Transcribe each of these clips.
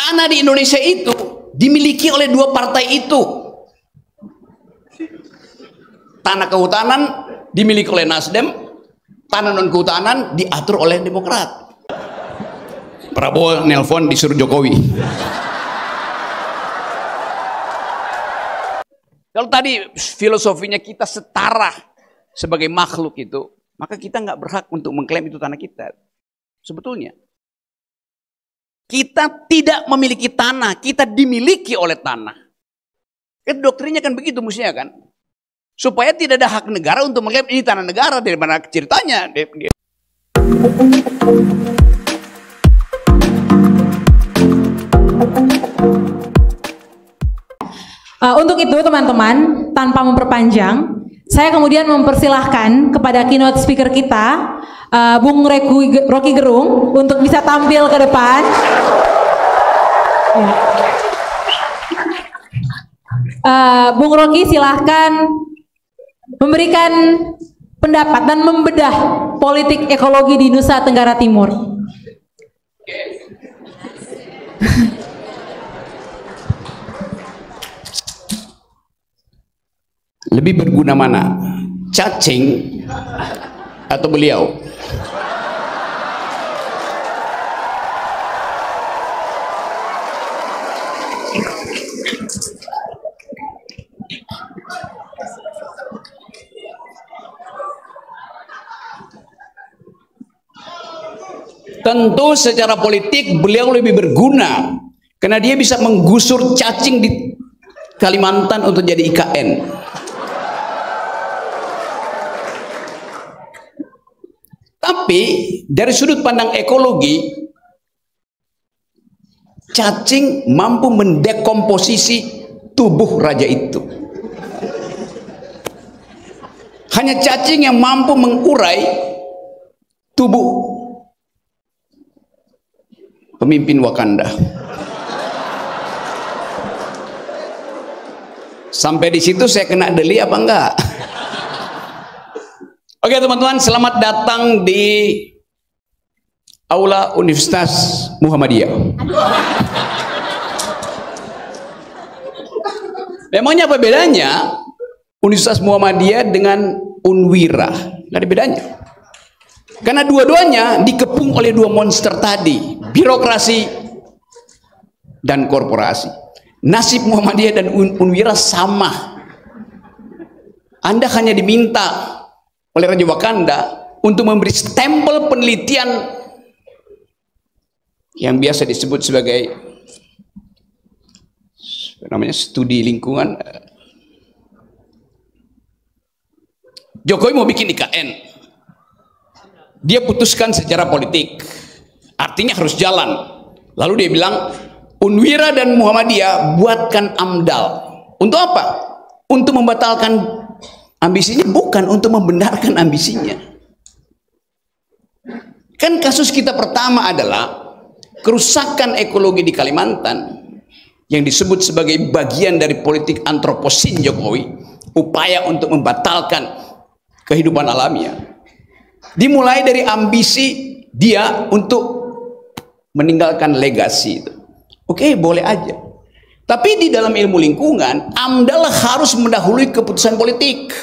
Tanah di Indonesia itu dimiliki oleh dua partai itu. Tanah kehutanan dimiliki oleh Nasdem, tanah non kehutanan diatur oleh Demokrat. Prabowo nelpon disuruh Jokowi. Kalau tadi filosofinya kita setara sebagai makhluk itu, maka kita nggak berhak untuk mengklaim itu tanah kita. Sebetulnya kita tidak memiliki tanah, kita dimiliki oleh tanah. Itu doktrinnya kan begitu mestinya kan, supaya tidak ada hak negara untuk mengklaim ini tanah negara. Dari mana ceritanya? Untuk itu teman-teman, tanpa memperpanjang, saya kemudian mempersilahkan kepada keynote speaker kita, Bung Rocky Gerung, untuk bisa tampil ke depan. Ya. Bung Rocky silahkan memberikan pendapat dan membedah politik ekologi di Nusa Tenggara Timur. Lebih berguna mana? Cacing atau beliau? Tentu secara politik beliau lebih berguna karena dia bisa menggusur cacing di Kalimantan untuk jadi IKN. Tapi dari sudut pandang ekologi, cacing mampu mendekomposisi tubuh raja itu. Hanya cacing yang mampu mengurai tubuh pemimpin Wakanda. Sampai di situ saya kena deli apa enggak? Oke teman-teman, selamat datang di Aula Universitas Muhammadiyah. Memangnya apa bedanya Universitas Muhammadiyah dengan Unwira? Nggak ada bedanya. Karena dua-duanya dikepung oleh dua monster tadi, birokrasi dan korporasi. Nasib Muhammadiyah dan Unwira sama. Anda hanya diminta oleh Raja Wakanda untuk memberi stempel penelitian yang biasa disebut sebagai namanya studi lingkungan. Jokowi mau bikin IKN, dia putuskan secara politik, artinya harus jalan. Lalu dia bilang, Unwira dan Muhammadiyah buatkan AMDAL. Untuk apa? Untuk membatalkan ambisinya, bukan untuk membenarkan ambisinya. Kan kasus kita pertama adalah kerusakan ekologi di Kalimantan yang disebut sebagai bagian dari politik antroposin Jokowi, upaya untuk membatalkan kehidupan alamiah. Dimulai dari ambisi dia untuk meninggalkan legasi itu. Oke, boleh aja. Tapi di dalam ilmu lingkungan, AMDAL harus mendahului keputusan politik.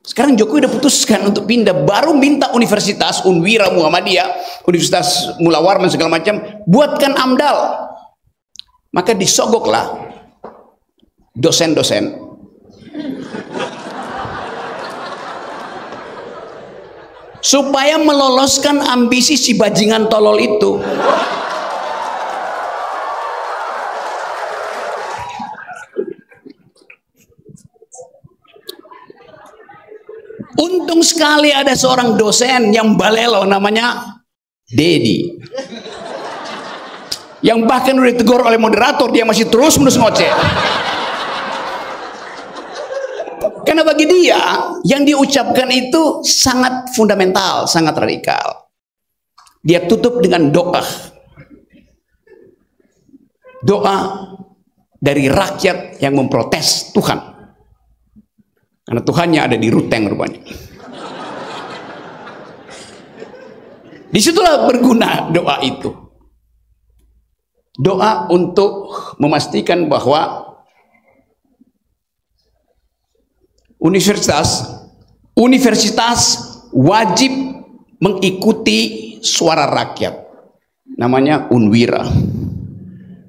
Sekarang Jokowi udah putuskan untuk pindah, baru minta universitas, Unwira, Muhammadiyah, Universitas Mula Warman segala macam, buatkan AMDAL. Maka disogoklah dosen-dosen. Supaya meloloskan ambisi si bajingan tolol itu. Untung sekali ada seorang dosen yang balelo namanya Dedi, yang bahkan udah ditegur oleh moderator, dia masih terus menerus ngoceh. Karena bagi dia yang diucapkan itu sangat fundamental, sangat radikal. Dia tutup dengan doa. Doa dari rakyat yang memprotes Tuhan. Karena Tuhannya ada di Ruteng rupanya. Disitulah berguna doa itu. doa untuk memastikan bahwa universitas wajib mengikuti suara rakyat. Namanya Unwira.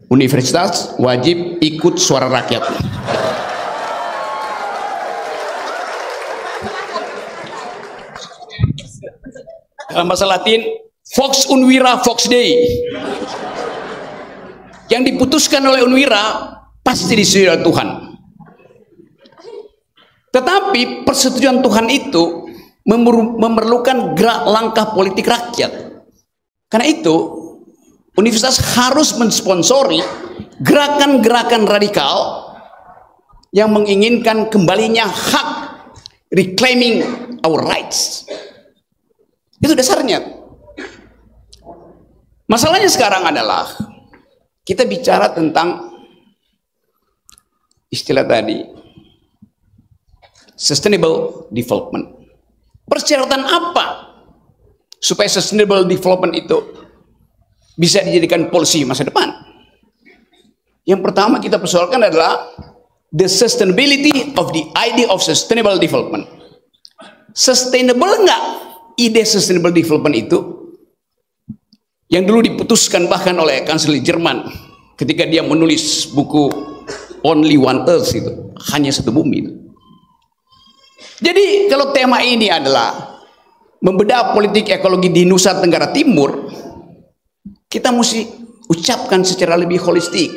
Universitas wajib ikut suara rakyat. Dalam bahasa Latin, Vox Unwira Vox Dei. Yang diputuskan oleh Unwira pasti disetujui oleh Tuhan. Tetapi persetujuan Tuhan itu memerlukan gerak langkah politik rakyat. Karena itu universitas harus mensponsori gerakan-gerakan radikal yang menginginkan kembalinya hak, reclaiming our rights. Itu dasarnya. Masalahnya sekarang adalah kita bicara tentang istilah tadi, sustainable development. Persyaratan apa supaya sustainable development itu bisa dijadikan polisi masa depan? Yang pertama kita persoalkan adalah the sustainability of the idea of sustainable development. Sustainable enggak ide sustainable development itu? Yang dulu diputuskan bahkan oleh kanselir Jerman ketika dia menulis buku Only One Earth, itu hanya satu bumi itu. Jadi kalau tema ini adalah membedah politik ekologi di Nusa Tenggara Timur, kita mesti ucapkan secara lebih holistik.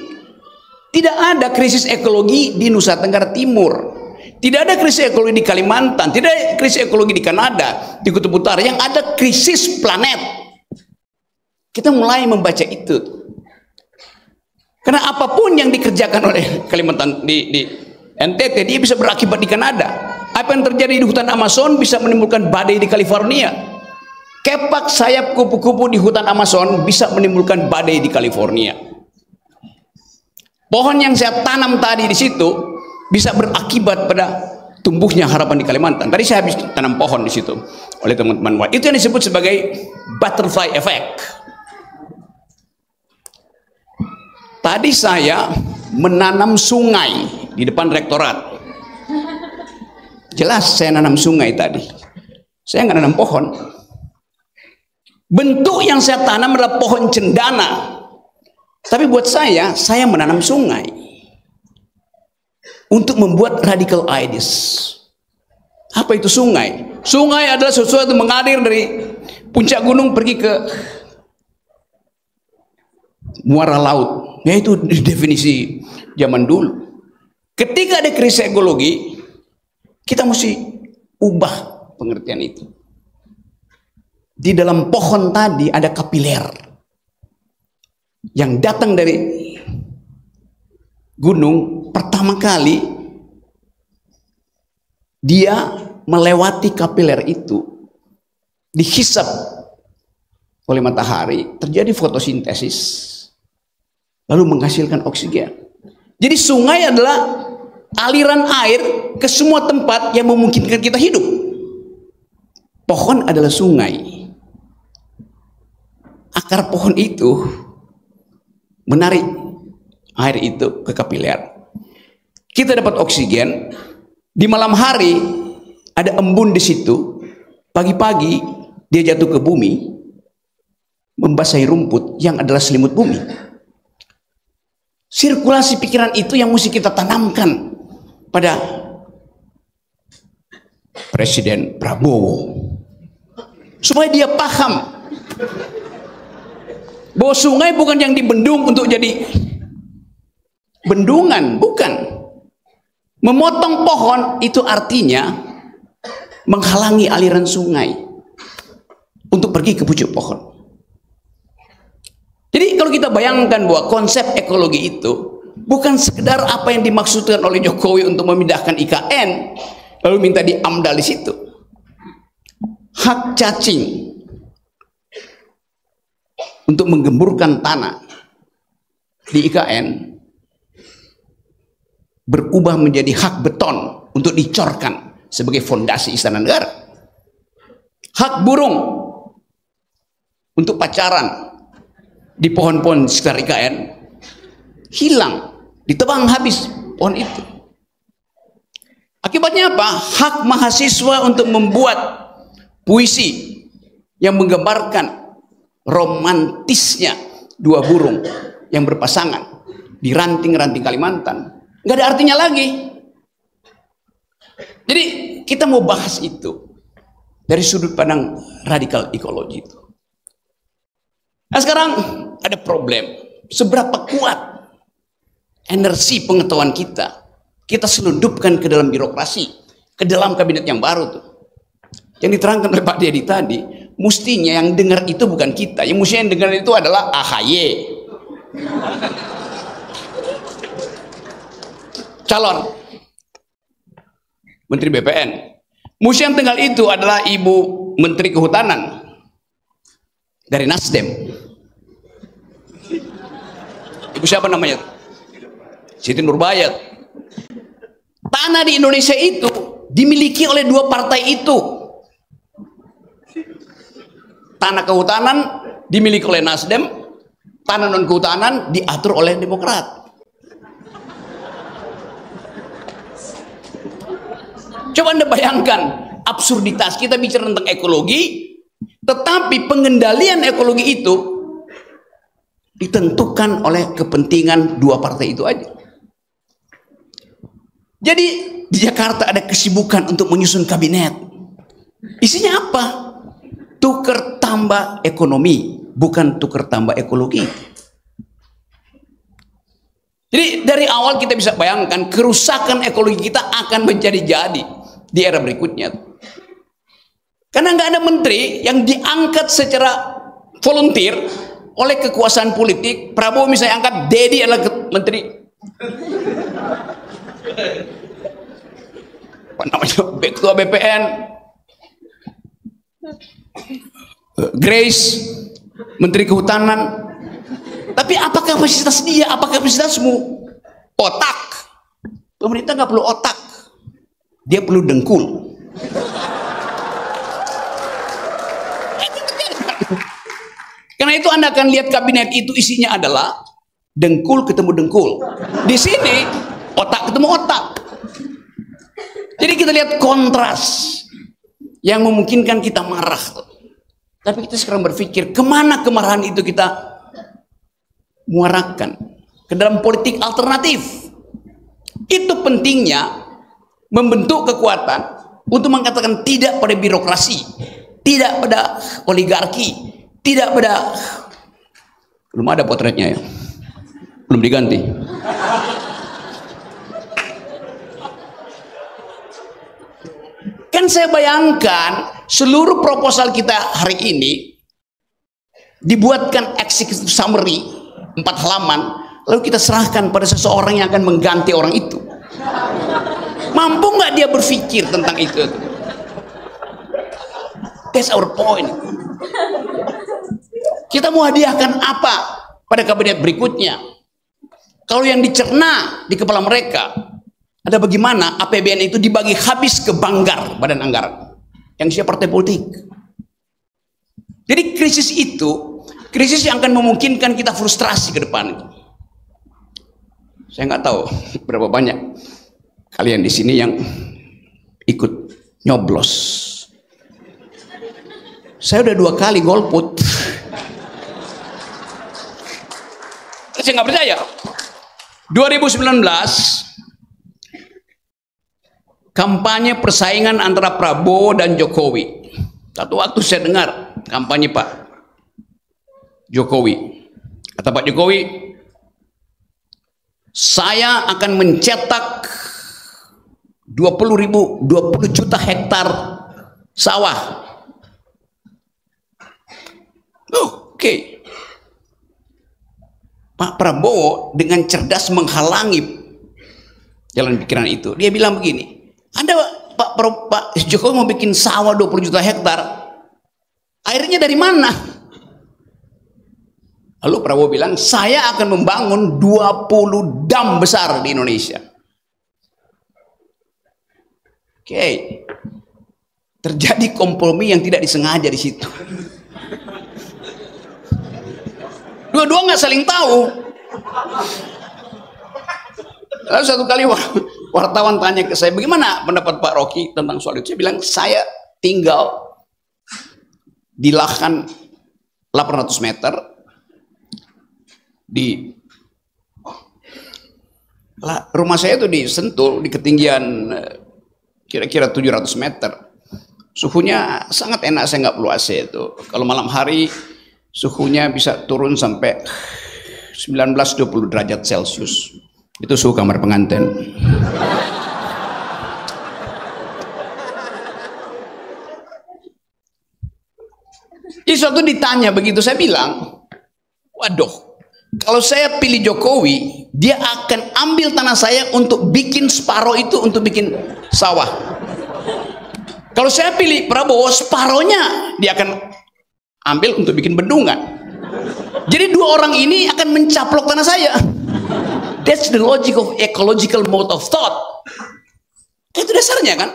Tidak ada krisis ekologi di Nusa Tenggara Timur, tidak ada krisis ekologi di Kalimantan, tidak ada krisis ekologi di Kanada, di Kutub Utara. Yang ada krisis planet. Kita mulai membaca itu. Karena apapun yang dikerjakan oleh Kalimantan di NTT, dia bisa berakibat di Kanada. Apa yang terjadi di hutan Amazon bisa menimbulkan badai di California. Kepak sayap kupu-kupu di hutan Amazon bisa menimbulkan badai di California. Pohon yang saya tanam tadi di situ bisa berakibat pada tumbuhnya harapan di Kalimantan. Tadi saya habis tanam pohon di situ oleh teman-teman. Itu yang disebut sebagai butterfly effect. Tadi saya menanam sungai di depan rektorat. Jelas saya nanam sungai tadi. Saya nggak nanam pohon. Bentuk yang saya tanam adalah pohon cendana. Tapi buat saya menanam sungai. Untuk membuat radical ideas. Apa itu sungai? Sungai adalah sesuatu yang mengalir dari puncak gunung pergi ke muara laut. Yaitu definisi zaman dulu. Ketika ada krisis ekologi, kita mesti ubah pengertian itu. Di dalam pohon tadi ada kapiler yang datang dari gunung. Pertama kali dia melewati kapiler itu, dihisap oleh matahari, terjadi fotosintesis, lalu menghasilkan oksigen. Jadi sungai adalah aliran air ke semua tempat yang memungkinkan kita hidup. Pohon adalah sungai. Akar pohon itu menarik air itu ke kapiler. Kita dapat oksigen. Di malam hari ada embun di situ. Pagi-pagi dia jatuh ke bumi, membasahi rumput yang adalah selimut bumi. Sirkulasi pikiran itu yang mesti kita tanamkan pada Presiden Prabowo, supaya dia paham bahwa sungai bukan yang dibendung untuk jadi bendungan, bukan. Memotong pohon itu artinya menghalangi aliran sungai untuk pergi ke pucuk pohon. Jadi kalau kita bayangkan bahwa konsep ekologi itu bukan sekedar apa yang dimaksudkan oleh Jokowi untuk memindahkan IKN lalu minta diamdal di situ. Hak cacing untuk menggemburkan tanah di IKN berubah menjadi hak beton untuk dicorkan sebagai fondasi istana negara. Hak burung untuk pacaran di pohon-pohon sekitar IKN hilang, ditebang habis pohon itu. Akibatnya apa? Hak mahasiswa untuk membuat puisi yang menggambarkan romantisnya dua burung yang berpasangan di ranting-ranting Kalimantan nggak ada artinya lagi. Jadi kita mau bahas itu dari sudut pandang radikal ekologi itu. Nah sekarang ada problem, seberapa kuat energi pengetahuan kita selundupkan ke dalam birokrasi, ke dalam kabinet yang baru tuh. Yang diterangkan oleh Pak Dedi tadi, mestinya yang dengar itu bukan kita, yang mestinya yang dengar itu adalah AHY, calon Menteri BPN. Mesti yang tinggal itu adalah Ibu Menteri Kehutanan dari Nasdem. Ibu siapa namanya? Siti Nurbayat. Tanah di Indonesia itu dimiliki oleh dua partai itu. Tanah kehutanan dimiliki oleh Nasdem, tanah non kehutanan diatur oleh Demokrat. Coba Anda bayangkan absurditas, kita bicara tentang ekologi, tetapi pengendalian ekologi itu ditentukan oleh kepentingan dua partai itu aja. Jadi di Jakarta ada kesibukan untuk menyusun kabinet. Isinya apa? Tuker tambah ekonomi, bukan tuker tambah ekologi. Jadi dari awal kita bisa bayangkan kerusakan ekologi kita akan menjadi-jadi di era berikutnya. Karena nggak ada menteri yang diangkat secara volunteer oleh kekuasaan politik. Prabowo misalnya angkat, Dedi adalah menteri. Apa namanya? Ketua BPN. Grace, Menteri Kehutanan. Tapi apa kapasitas dia? Apa kapasitasmu? Otak. Pemerintah nggak perlu otak. Dia perlu dengkul. Karena itu Anda akan lihat kabinet itu isinya adalah dengkul ketemu dengkul. Di sini otak ketemu otak. Jadi kita lihat kontras yang memungkinkan kita marah. Tapi kita sekarang berpikir kemana kemarahan itu kita muarakan ke dalam politik alternatif. Itu pentingnya membentuk kekuatan untuk mengatakan tidak pada birokrasi, tidak pada oligarki, tidak pada, belum ada potretnya ya, belum diganti. Kan saya bayangkan seluruh proposal kita hari ini dibuatkan executive summary 4 halaman, lalu kita serahkan pada seseorang yang akan mengganti orang itu. Mampu nggak dia berpikir tentang itu? That's our point. Kita mau hadiahkan apa pada kabinet berikutnya? Kalau yang dicerna di kepala mereka ada bagaimana APBN itu dibagi habis ke Banggar, badan anggaran yang siap partai politik. Jadi krisis itu krisis yang akan memungkinkan kita frustrasi ke depan. Saya nggak tahu berapa banyak kalian di sini yang ikut nyoblos. Saya udah 2 kali golput. Saya nggak percaya. 2019 kampanye persaingan antara Prabowo dan Jokowi. Satu waktu saya dengar kampanye Pak Jokowi. Kata Pak Jokowi, saya akan mencetak 20 juta hektar sawah. Oke. Pak Prabowo dengan cerdas menghalangi jalan pikiran itu. Dia bilang begini, Anda Pak Jokowi mau bikin sawah 20 juta hektar, airnya dari mana? Lalu Prabowo bilang, saya akan membangun 20 dam besar di Indonesia. Oke. Terjadi kompromi yang tidak disengaja di situ. Dua-dua nggak saling tahu. Lalu satu kali wartawan tanya ke saya, bagaimana pendapat Pak Rocky tentang soal itu? Saya bilang, saya tinggal di lahan 800 meter di rumah saya itu di Sentul, di ketinggian kira-kira 700 meter. Suhunya sangat enak, saya nggak perlu AC itu. Kalau malam hari suhunya bisa turun sampai 19-20 derajat Celcius. Itu suhu kamar pengantin. Jadi suatu ditanya begitu, saya bilang, waduh, kalau saya pilih Jokowi, dia akan ambil tanah saya untuk bikin separuh itu untuk bikin sawah. Kalau saya pilih Prabowo, separohnya dia akan ambil untuk bikin bendungan. Jadi dua orang ini akan mencaplok tanah saya. That's the logic of ecological mode of thought. Itu dasarnya kan.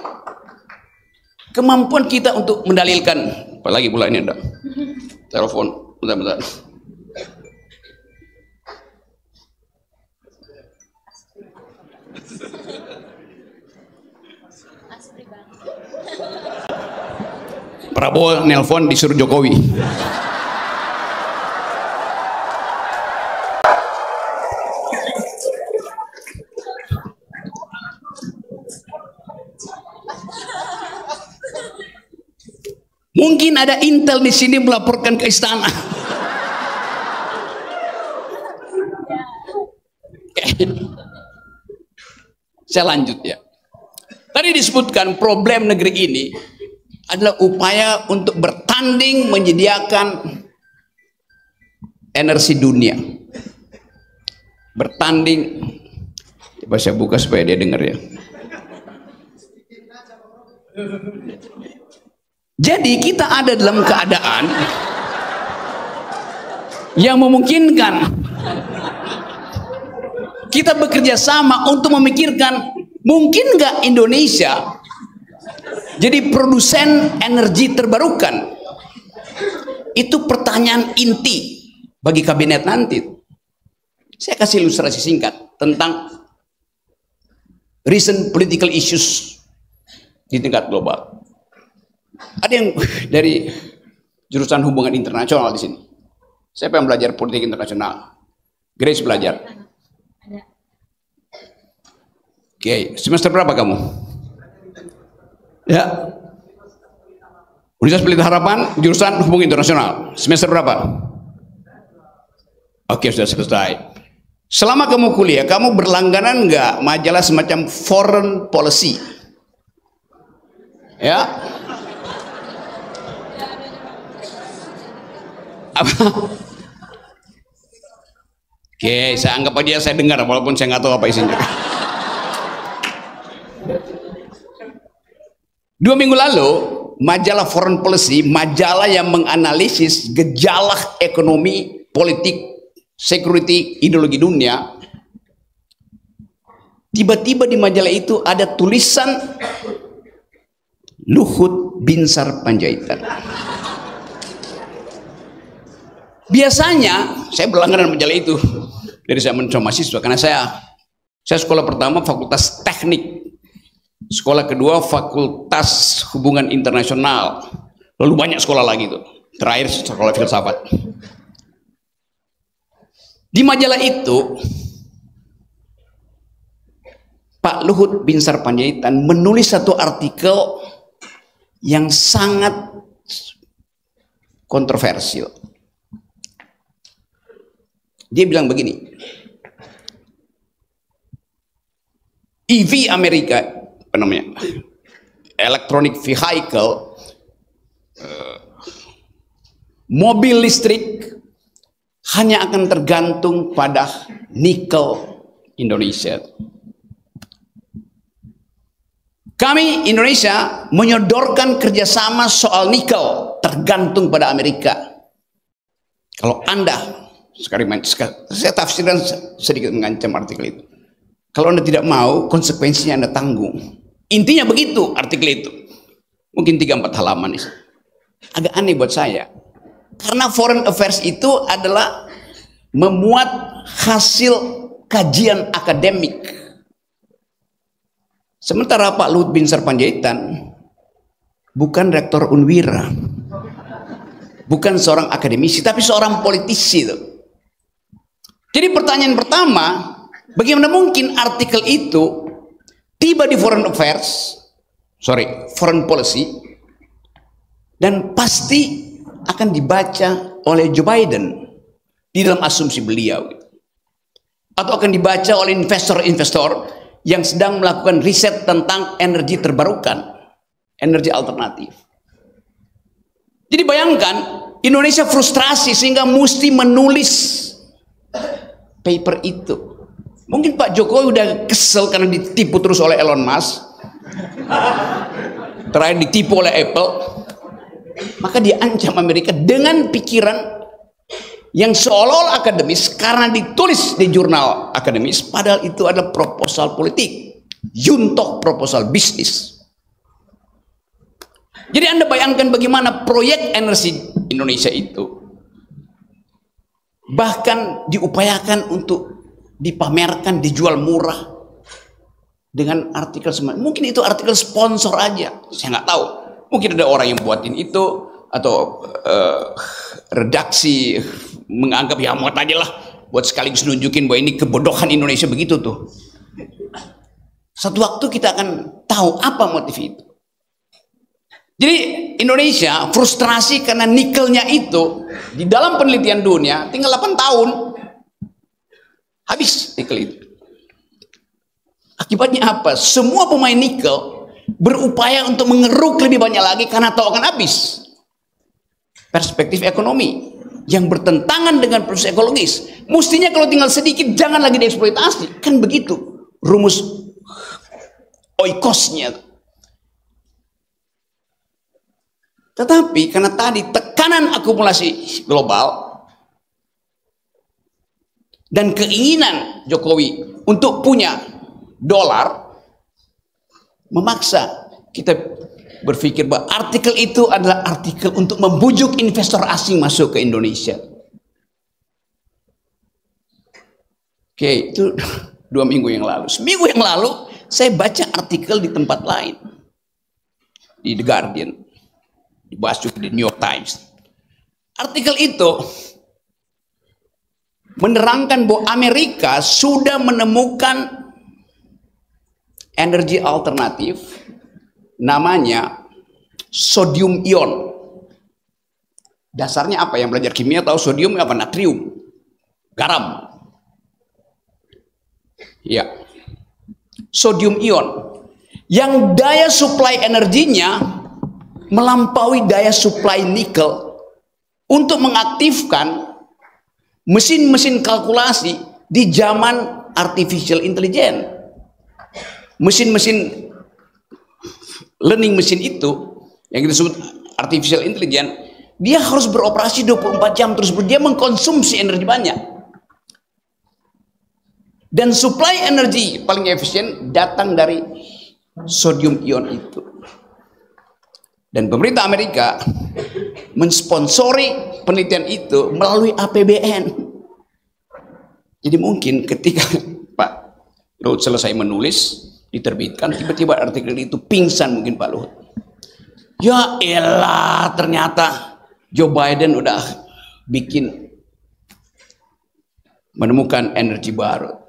Kemampuan kita untuk mendalilkan. Apalagi pula ini ada telepon. Bentar-bentar. Prabowo nelpon disuruh Jokowi. Mungkin ada intel di sini melaporkan ke istana. Saya lanjut ya. Tadi disebutkan problem negeri ini adalah upaya untuk bertanding menyediakan energi dunia. Bertanding. Coba saya buka supaya dia dengar ya. Jadi kita ada dalam keadaan yang memungkinkan kita bekerja sama untuk memikirkan mungkin nggak Indonesia jadi produsen energi terbarukan. Itu pertanyaan inti bagi kabinet nanti. Saya kasih ilustrasi singkat tentang recent political issues di tingkat global. Ada yang dari jurusan hubungan internasional di sini. Siapa yang belajar politik internasional? Grace belajar. Oke, semester berapa kamu? Ya. Universitas Pelita Harapan, jurusan hubungan internasional. Semester berapa? Oke, sudah selesai. Selama kamu kuliah, kamu berlangganan nggak majalah semacam foreign policy? Ya. Oke, saya anggap aja saya dengar walaupun saya nggak tahu apa isinya. 2 minggu lalu, majalah Foreign Policy, majalah yang menganalisis gejala ekonomi, politik, security, ideologi dunia, tiba-tiba di majalah itu ada tulisan Luhut Binsar Panjaitan. Biasanya saya berlangganan majalah itu dari zaman mahasiswa karena saya sekolah pertama fakultas teknik, sekolah kedua fakultas hubungan internasional, lalu banyak sekolah lagi tuh, terakhir sekolah filsafat. Di majalah itu Pak Luhut Binsar Panjaitan menulis satu artikel yang sangat kontroversial. Dia bilang begini, EV Amerika, apa namanya, electronic vehicle, mobil listrik hanya akan tergantung pada nikel Indonesia. Kami Indonesia menyodorkan kerjasama soal nikel, tergantung pada Amerika. Kalau Anda saya tafsirkan sedikit mengancam artikel itu. Kalau Anda tidak mau, konsekuensinya Anda tanggung. Intinya begitu artikel itu. Mungkin 3-4 halaman. Agak aneh buat saya. Karena foreign affairs itu adalah memuat hasil kajian akademik. Sementara Pak Luhut Binsar Panjaitan bukan rektor Unwira, bukan seorang akademisi, tapi seorang politisi tuh. Jadi pertanyaan pertama, bagaimana mungkin artikel itu tiba di foreign policy, dan pasti akan dibaca oleh Joe Biden di dalam asumsi beliau, atau akan dibaca oleh investor-investor yang sedang melakukan riset tentang energi terbarukan, energi alternatif. Jadi bayangkan, Indonesia frustrasi sehingga mesti menulis paper itu. Mungkin Pak Jokowi udah kesel karena ditipu terus oleh Elon Musk, terakhir ditipu oleh Apple, maka dia ancam Amerika dengan pikiran yang seolah-olah akademis karena ditulis di jurnal akademis, padahal itu adalah proposal politik, juntoh proposal bisnis. Jadi Anda bayangkan bagaimana proyek energi Indonesia itu bahkan diupayakan untuk dipamerkan, dijual murah dengan artikel semacam. Mungkin itu artikel sponsor aja, saya nggak tahu. Mungkin ada orang yang buatin itu, atau redaksi menganggap ya muat aja lah buat sekaligus nunjukin bahwa ini kebodohan Indonesia, begitu tuh. Satu waktu kita akan tahu apa motif itu. Jadi Indonesia frustrasi karena nikelnya itu di dalam penelitian dunia tinggal 8 tahun habis nikel itu. Akibatnya apa? Semua pemain nikel berupaya untuk mengeruk lebih banyak lagi karena tahu akan habis. Perspektif ekonomi yang bertentangan dengan proses ekologis. Mestinya kalau tinggal sedikit jangan lagi dieksploitasi. Kan begitu rumus oikosnya. Tetapi karena tadi tekanan akumulasi global dan keinginan Jokowi untuk punya dolar, memaksa kita berpikir bahwa artikel itu adalah artikel untuk membujuk investor asing masuk ke Indonesia. Oke, itu 2 minggu yang lalu. Seminggu yang lalu saya baca artikel di tempat lain, di The Guardian, dibahas juga di New York Times. Artikel itu menerangkan bahwa Amerika sudah menemukan energi alternatif namanya sodium ion. Dasarnya apa? Yang belajar kimia tahu sodium apa? Natrium, garam. Ya, sodium ion yang daya suplai energinya melampaui daya suplai nikel untuk mengaktifkan mesin-mesin kalkulasi di zaman artificial intelligence. Mesin-mesin learning mesin itu yang kita sebut artificial intelligence, dia harus beroperasi 24 jam terus, dia mengkonsumsi energi banyak. Dan suplai energi paling efisien datang dari sodium ion itu. Dan pemerintah Amerika mensponsori penelitian itu melalui APBN. Jadi mungkin ketika Pak Luhut selesai menulis, diterbitkan, tiba-tiba artikel itu pingsan mungkin Pak Luhut. Ya elah, ternyata Joe Biden udah menemukan energi baru.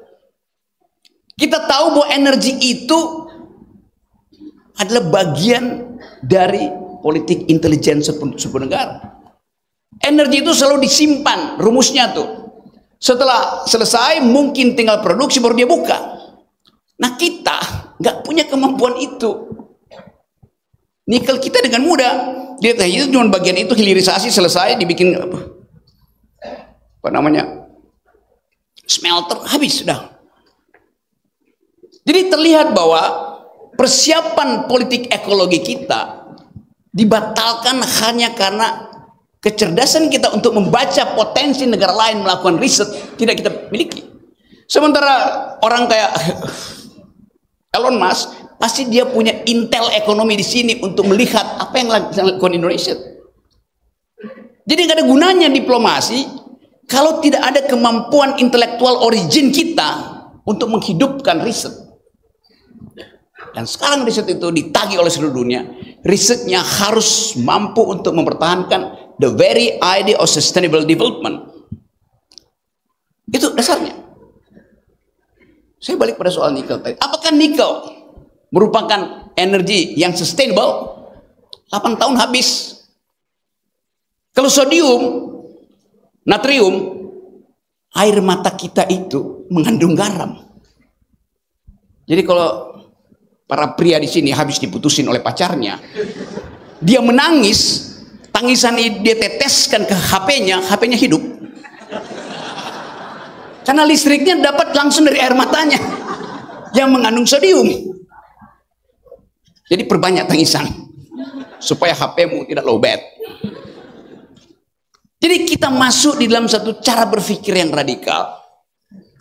Kita tahu bahwa energi itu adalah bagian dari politik intelijen sebuah negara. Energi itu selalu disimpan, rumusnya tuh. Setelah selesai mungkin tinggal produksi baru dia buka. Nah kita nggak punya kemampuan itu. Nikel kita dengan mudah, dia itu cuma bagian itu, hilirisasi selesai, dibikin apa namanya, smelter, habis sudah. Jadi terlihat bahwa persiapan politik ekologi kita dibatalkan hanya karena kecerdasan kita untuk membaca potensi negara lain melakukan riset tidak kita miliki. Sementara orang kayak Elon Musk pasti dia punya intel ekonomi di sini untuk melihat apa yang dilakukan Indonesia. Jadi nggak ada gunanya diplomasi kalau tidak ada kemampuan intelektual origin kita untuk menghidupkan riset. Dan sekarang riset itu ditagih oleh seluruh dunia. Risetnya harus mampu untuk mempertahankan the very idea of sustainable development. Itu dasarnya. Saya balik pada soal nikel tadi. Apakah nikel merupakan energi yang sustainable? 8 tahun habis. Kalau sodium, natrium, air mata kita itu mengandung garam. Jadi kalau para pria di sini habis diputusin oleh pacarnya, dia menangis, tangisan dia teteskan ke HP-nya, HP-nya hidup. Karena listriknya dapat langsung dari air matanya yang mengandung sodium. Jadi perbanyak tangisan supaya HP-mu tidak lowbat. Jadi kita masuk di dalam satu cara berpikir yang radikal.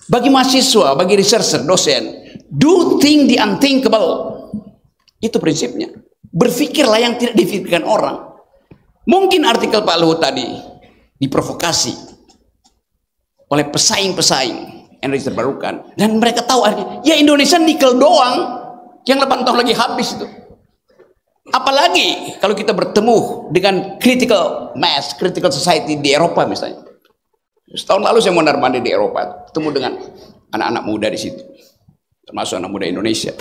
Bagi mahasiswa, bagi researcher, dosen, do think the unthinkable. Itu prinsipnya. Berpikirlah yang tidak dipikirkan orang. Mungkin artikel Pak Luhut tadi diprovokasi oleh pesaing-pesaing energi terbarukan. Dan mereka tahu artinya, ya Indonesia nikel doang yang 8 tahun lagi habis itu. Apalagi kalau kita bertemu dengan critical mass, critical society di Eropa misalnya. Setahun lalu saya mondar-mandir di Eropa, ketemu dengan anak-anak muda di situ, termasuk anak muda Indonesia.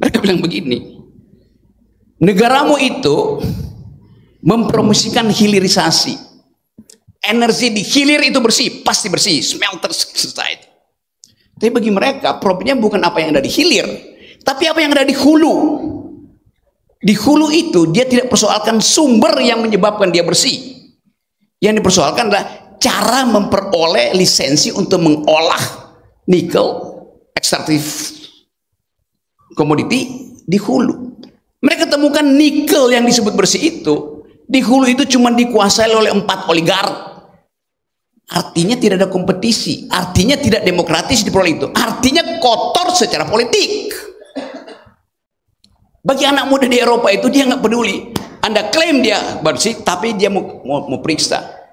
Mereka bilang begini, negaramu itu mempromosikan hilirisasi. Energi di hilir itu bersih, pasti bersih, smelter society. Tapi bagi mereka problemnya bukan apa yang ada di hilir, tapi apa yang ada di hulu. Di hulu itu dia tidak persoalkan sumber yang menyebabkan dia bersih. Yang dipersoalkan adalah cara memperoleh lisensi untuk mengolah nikel ekstraktif komoditi di hulu. Mereka temukan nikel yang disebut bersih itu di hulu itu cuma dikuasai oleh 4 oligark. Artinya tidak ada kompetisi, artinya tidak demokratis di peroleh itu, artinya kotor secara politik. Bagi anak muda di Eropa itu dia nggak peduli. Anda klaim dia bersih, tapi dia mau periksa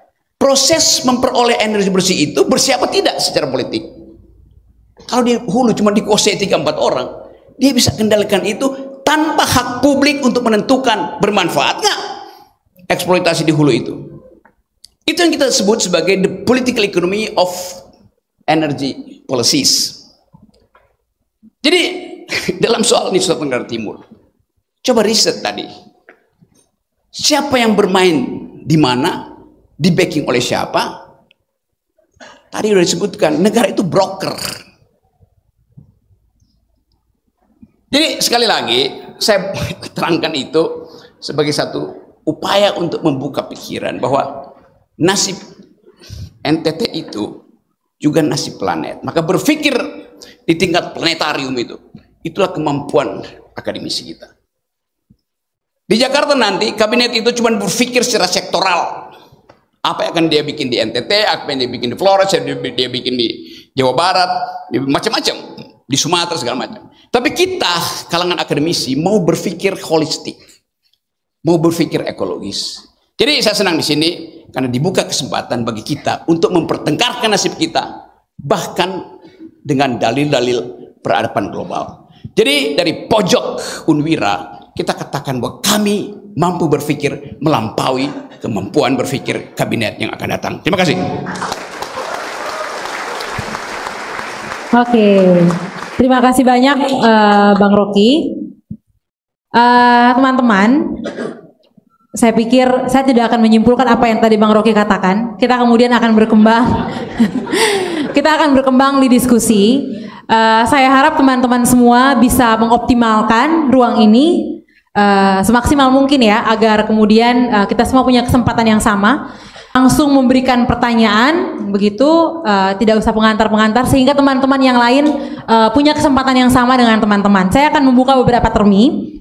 proses memperoleh energi bersih itu bersih apa tidak secara politik. Kalau di hulu cuma dikuasai 3-4 orang, dia bisa kendalikan itu tanpa hak publik untuk menentukan bermanfaat nggak eksploitasi di hulu itu. Itu yang kita sebut sebagai the political economy of energy policies. Jadi dalam soal Nusa Tenggara Timur, coba riset tadi, siapa yang bermain di mana, di backing oleh siapa. Tadi sudah disebutkan negara itu broker. Jadi sekali lagi saya terangkan itu sebagai satu upaya untuk membuka pikiran bahwa nasib NTT itu juga nasib planet. Maka berpikir di tingkat planetarium itu, itulah kemampuan akademisi kita. Di Jakarta nanti kabinet itu cuma berpikir secara sektoral. Apa yang akan dia bikin di NTT, apa yang dia bikin di Flores, dia bikin di Jawa Barat, macam-macam, di Sumatera segala macam. Tapi kita kalangan akademisi mau berpikir holistik, mau berpikir ekologis. Jadi saya senang di sini karena dibuka kesempatan bagi kita untuk mempertengkarkan nasib kita, bahkan dengan dalil-dalil peradaban global. Jadi dari pojok Unwira kita katakan bahwa kami mampu berpikir melampaui kemampuan berpikir kabinet yang akan datang. Terima kasih. Oke, terima kasih banyak Bang Rocky. Teman-teman, saya pikir saya tidak akan menyimpulkan apa yang tadi Bang Rocky katakan. Kita kemudian akan berkembang. Kita akan berkembang di diskusi. Saya harap teman-teman semua bisa mengoptimalkan ruang ini semaksimal mungkin ya, agar kemudian kita semua punya kesempatan yang sama, langsung memberikan pertanyaan begitu, tidak usah pengantar-pengantar, sehingga teman-teman yang lain punya kesempatan yang sama dengan teman-teman. Saya akan membuka beberapa termi.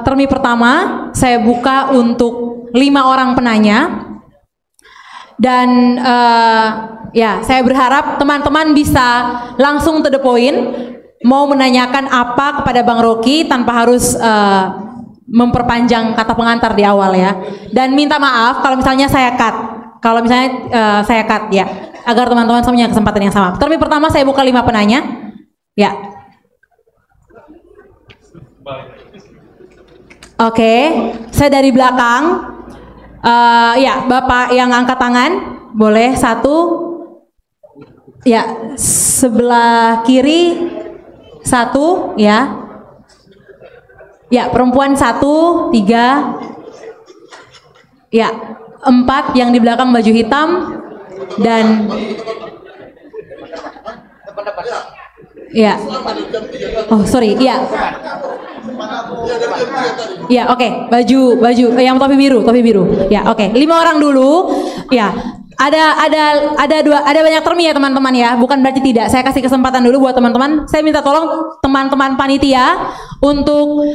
Termi pertama saya buka untuk 5 orang penanya, dan ya saya berharap teman-teman bisa langsung to the point. Mau menanyakan apa kepada Bang Rocky tanpa harus memperpanjang kata pengantar di awal ya. Dan minta maaf kalau misalnya saya cut. Kalau misalnya saya cut ya, agar teman-teman punya kesempatan yang sama. Termi pertama saya buka 5 penanya. Ya. Oke, saya dari belakang. Ya, Bapak yang angkat tangan, boleh satu. Ya, sebelah kiri satu, ya. Ya, perempuan satu, 3. Ya, 4 yang di belakang baju hitam dan ya. Oh, sorry. Iya. Ya, oke. Baju yang topi biru. Ya, oke. 5 orang dulu. Ya. Ada banyak term ya teman-teman ya. Bukan berarti tidak. Saya kasih kesempatan dulu buat teman-teman. Saya minta tolong teman-teman panitia untuk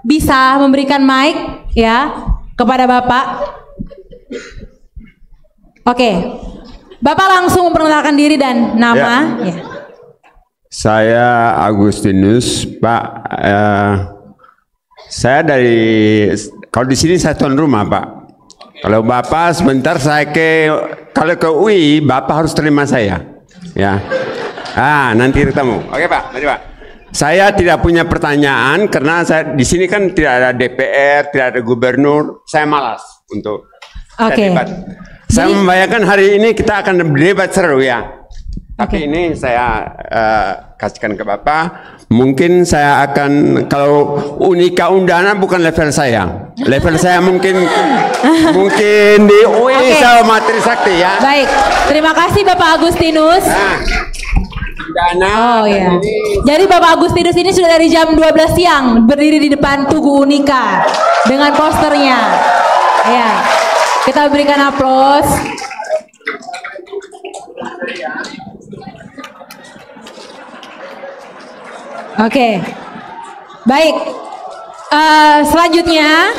bisa memberikan mic ya kepada Bapak. Oke. Bapak langsung memperkenalkan diri dan nama. Ya. Saya Agustinus, Pak. Saya kalau di sini saya tuan rumah, Pak. Kalau Bapak sebentar kalau ke UI, Bapak harus terima saya. Ya. Nanti ketemu. Oke, Pak. Mari, Pak. Saya tidak punya pertanyaan karena saya di sini kan tidak ada DPR, tidak ada gubernur. Saya malas untuk debat. Saya membayangkan hari ini kita akan debat seru ya. Tapi ini saya kasihkan ke Bapak. Mungkin saya akan, kalau Unika Undana bukan level saya. Level saya mungkin di UI sama Trisakti ya. Baik, terima kasih Bapak Agustinus. Undana. Oh ya. Jadi Bapak Agustinus ini sudah dari jam 12 siang berdiri di depan Tugu Unika dengan posternya. Ya. Kita berikan aplaus. Oke, baik. Selanjutnya,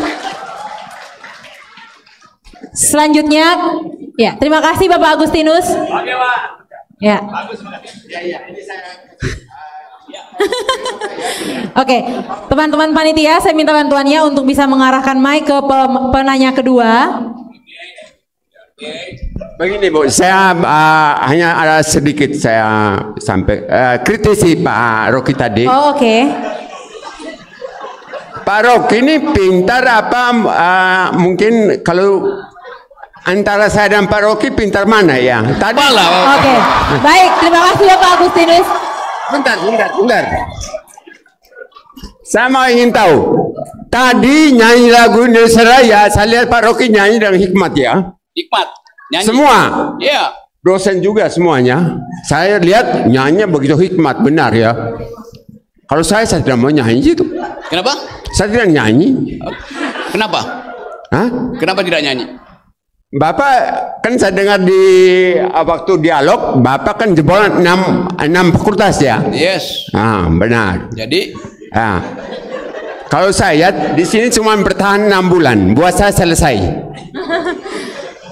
ya. Terima kasih Bapak Agustinus. Oke, Pak. Ya. Bagus, ini saya. Oke, teman-teman panitia, saya minta bantuannya untuk bisa mengarahkan mic ke penanya kedua. Begini Bu, saya hanya ada sedikit saya sampai kritisi Pak Rocky tadi. Oh, oke. Pak Rocky ini pintar apa? Mungkin kalau antara saya dan Pak Rocky pintar mana ya? Tadi. Oke, baik. Terima kasih Bapak Agustinus. Bentar. Saya mau ingin tahu. Tadi nyanyi lagu Indonesia Raya, saya lihat Pak Rocky nyanyi dengan hikmat ya. Hikmat nyanyi. Semua. Iya. Dosen juga semuanya. Saya lihat nyanyinya begitu hikmat, benar ya. Kalau saya tidak mau nyanyi itu. Kenapa? Saya tidak nyanyi. Kenapa? Hah? Kenapa tidak nyanyi? Bapak kan saya dengar di waktu dialog, Bapak kan jebolan 6 fakultas ya. Yes. Benar. Jadi. Kalau saya di sini cuma bertahan 6 bulan, buat saya selesai.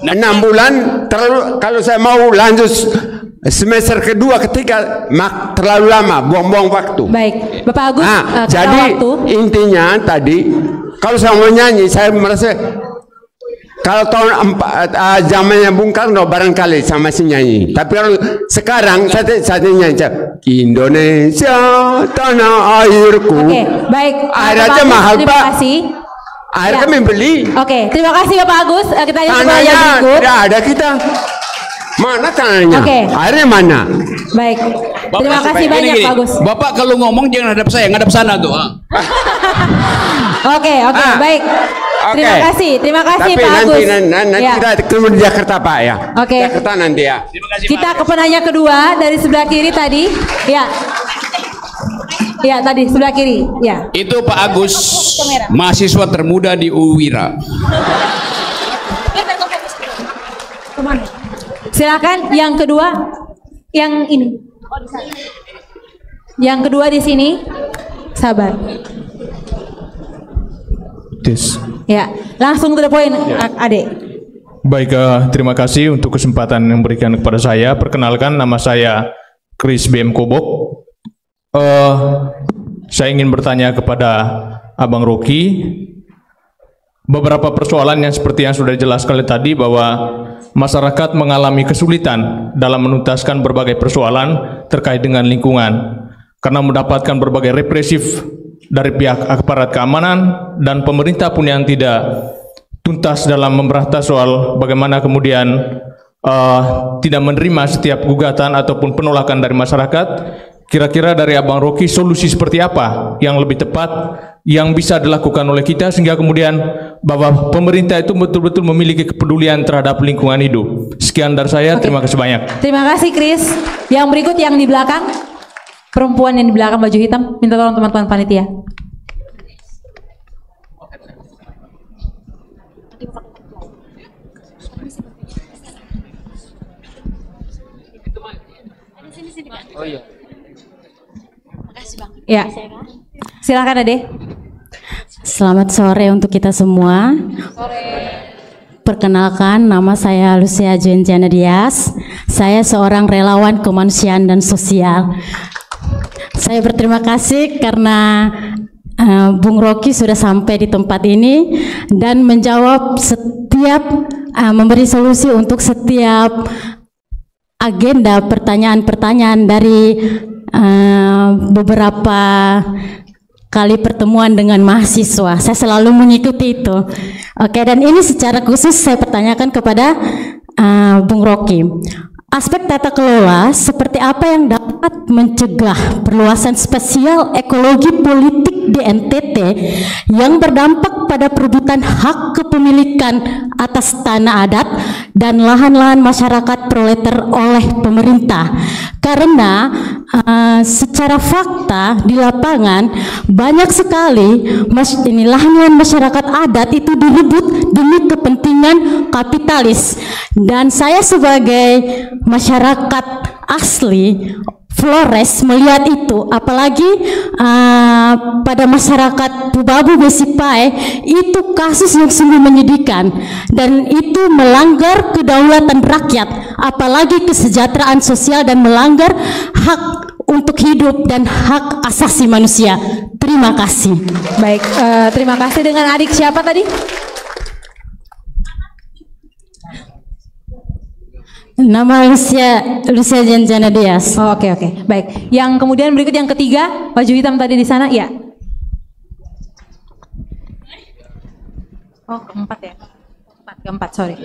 6 bulan terlalu, kalau saya mau lanjut semester kedua ketiga terlalu lama, buang-buang waktu. Baik, Bapak Agus. Jadi intinya tadi kalau saya mau nyanyi saya merasa kalau tahun zamannya Bung Karno barangkali sama si nyanyi. Tapi kalau sekarang saya nyanyi Indonesia tanah airku. Oke, baik. Air aja mahal terima Pak. Kasih. Air kami beli. Oke, terima kasih Bapak Agus. Kita lanjut ke tanahnya berikut. tidak ada kita. Mana tanahnya? Airnya mana? Baik. Terima kasih banyak Pak Agus. Bapak kalau ngomong jangan hadap saya, ngadap sana tuh. Oke, baik. Terima kasih Pak Agus. Nanti kita ketemu di Jakarta Pak ya. Oke. Jakarta nanti ya. Kita ke penanya kedua dari sebelah kiri tadi. Ya. Ya, tadi sebelah kiri. Ya. Itu Pak Agus, mahasiswa termuda di UWIRA. Silakan yang kedua, yang ini. Yang kedua di sini. Sabar. Ya, langsung to the point, Adik. Baik, terima kasih untuk kesempatan yang diberikan kepada saya. Perkenalkan, nama saya Chris BM Kobok. Saya ingin bertanya kepada Abang Rocky. Beberapa persoalan yang seperti yang sudah dijelaskan tadi bahwa masyarakat mengalami kesulitan dalam menuntaskan berbagai persoalan terkait dengan lingkungan karena mendapatkan berbagai represif dari pihak aparat keamanan dan pemerintah pun yang tidak tuntas dalam memberantas soal bagaimana kemudian tidak menerima setiap gugatan ataupun penolakan dari masyarakat. Kira-kira dari Abang Rocky solusi seperti apa yang lebih tepat yang bisa dilakukan oleh kita sehingga kemudian bahwa pemerintah itu betul-betul memiliki kepedulian terhadap lingkungan hidup. Sekian dari saya, terima kasih banyak. Terima kasih Chris. Yang berikut yang di belakang, perempuan yang di belakang baju hitam, minta tolong teman-teman panitia. Oh iya. Ya, silakan Ade. Selamat sore untuk kita semua. Perkenalkan, nama saya Lucia Juenjana Dias. Saya seorang relawan kemanusiaan dan sosial. Saya berterima kasih karena Bung Rocky sudah sampai di tempat ini dan menjawab setiap memberi solusi untuk setiap agenda pertanyaan-pertanyaan dari beberapa kali pertemuan dengan mahasiswa. Saya selalu mengikuti itu. Oke, dan ini secara khusus saya pertanyakan kepada Bung Rocky. Aspek tata kelola seperti apa yang dapat mencegah perluasan spasial ekologi politik di NTT yang berdampak pada perebutan hak kepemilikan atas tanah adat dan lahan-lahan masyarakat proleter oleh pemerintah. Karena secara fakta di lapangan banyak sekali lahan-lahan masyarakat adat itu direbut demi kepentingan kapitalis, dan saya sebagai masyarakat asli Flores melihat itu, apalagi pada masyarakat Tubabu Besipae itu kasus yang sungguh menyedihkan dan itu melanggar kedaulatan rakyat, apalagi kesejahteraan sosial dan melanggar hak untuk hidup dan hak asasi manusia. Terima kasih. Baik, terima kasih. Dengan adik siapa tadi? Nama Lucia Juenjana Dias. Oh, oke. Baik. Yang kemudian berikut yang ketiga, baju hitam tadi di sana, ya. Oh, keempat ya. Keempat, sorry.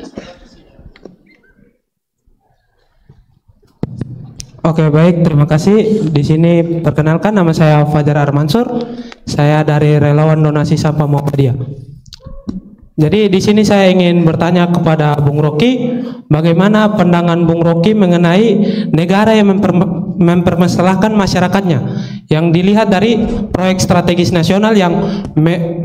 Oke, baik, terima kasih. Di sini perkenalkan, nama saya Fajar Armansur. Saya dari Relawan Donasi Sampah Muhammadiyah. Jadi di sini saya ingin bertanya kepada Bung Rocky, bagaimana pandangan Bung Rocky mengenai negara yang mempermasalahkan masyarakatnya, yang dilihat dari proyek strategis nasional yang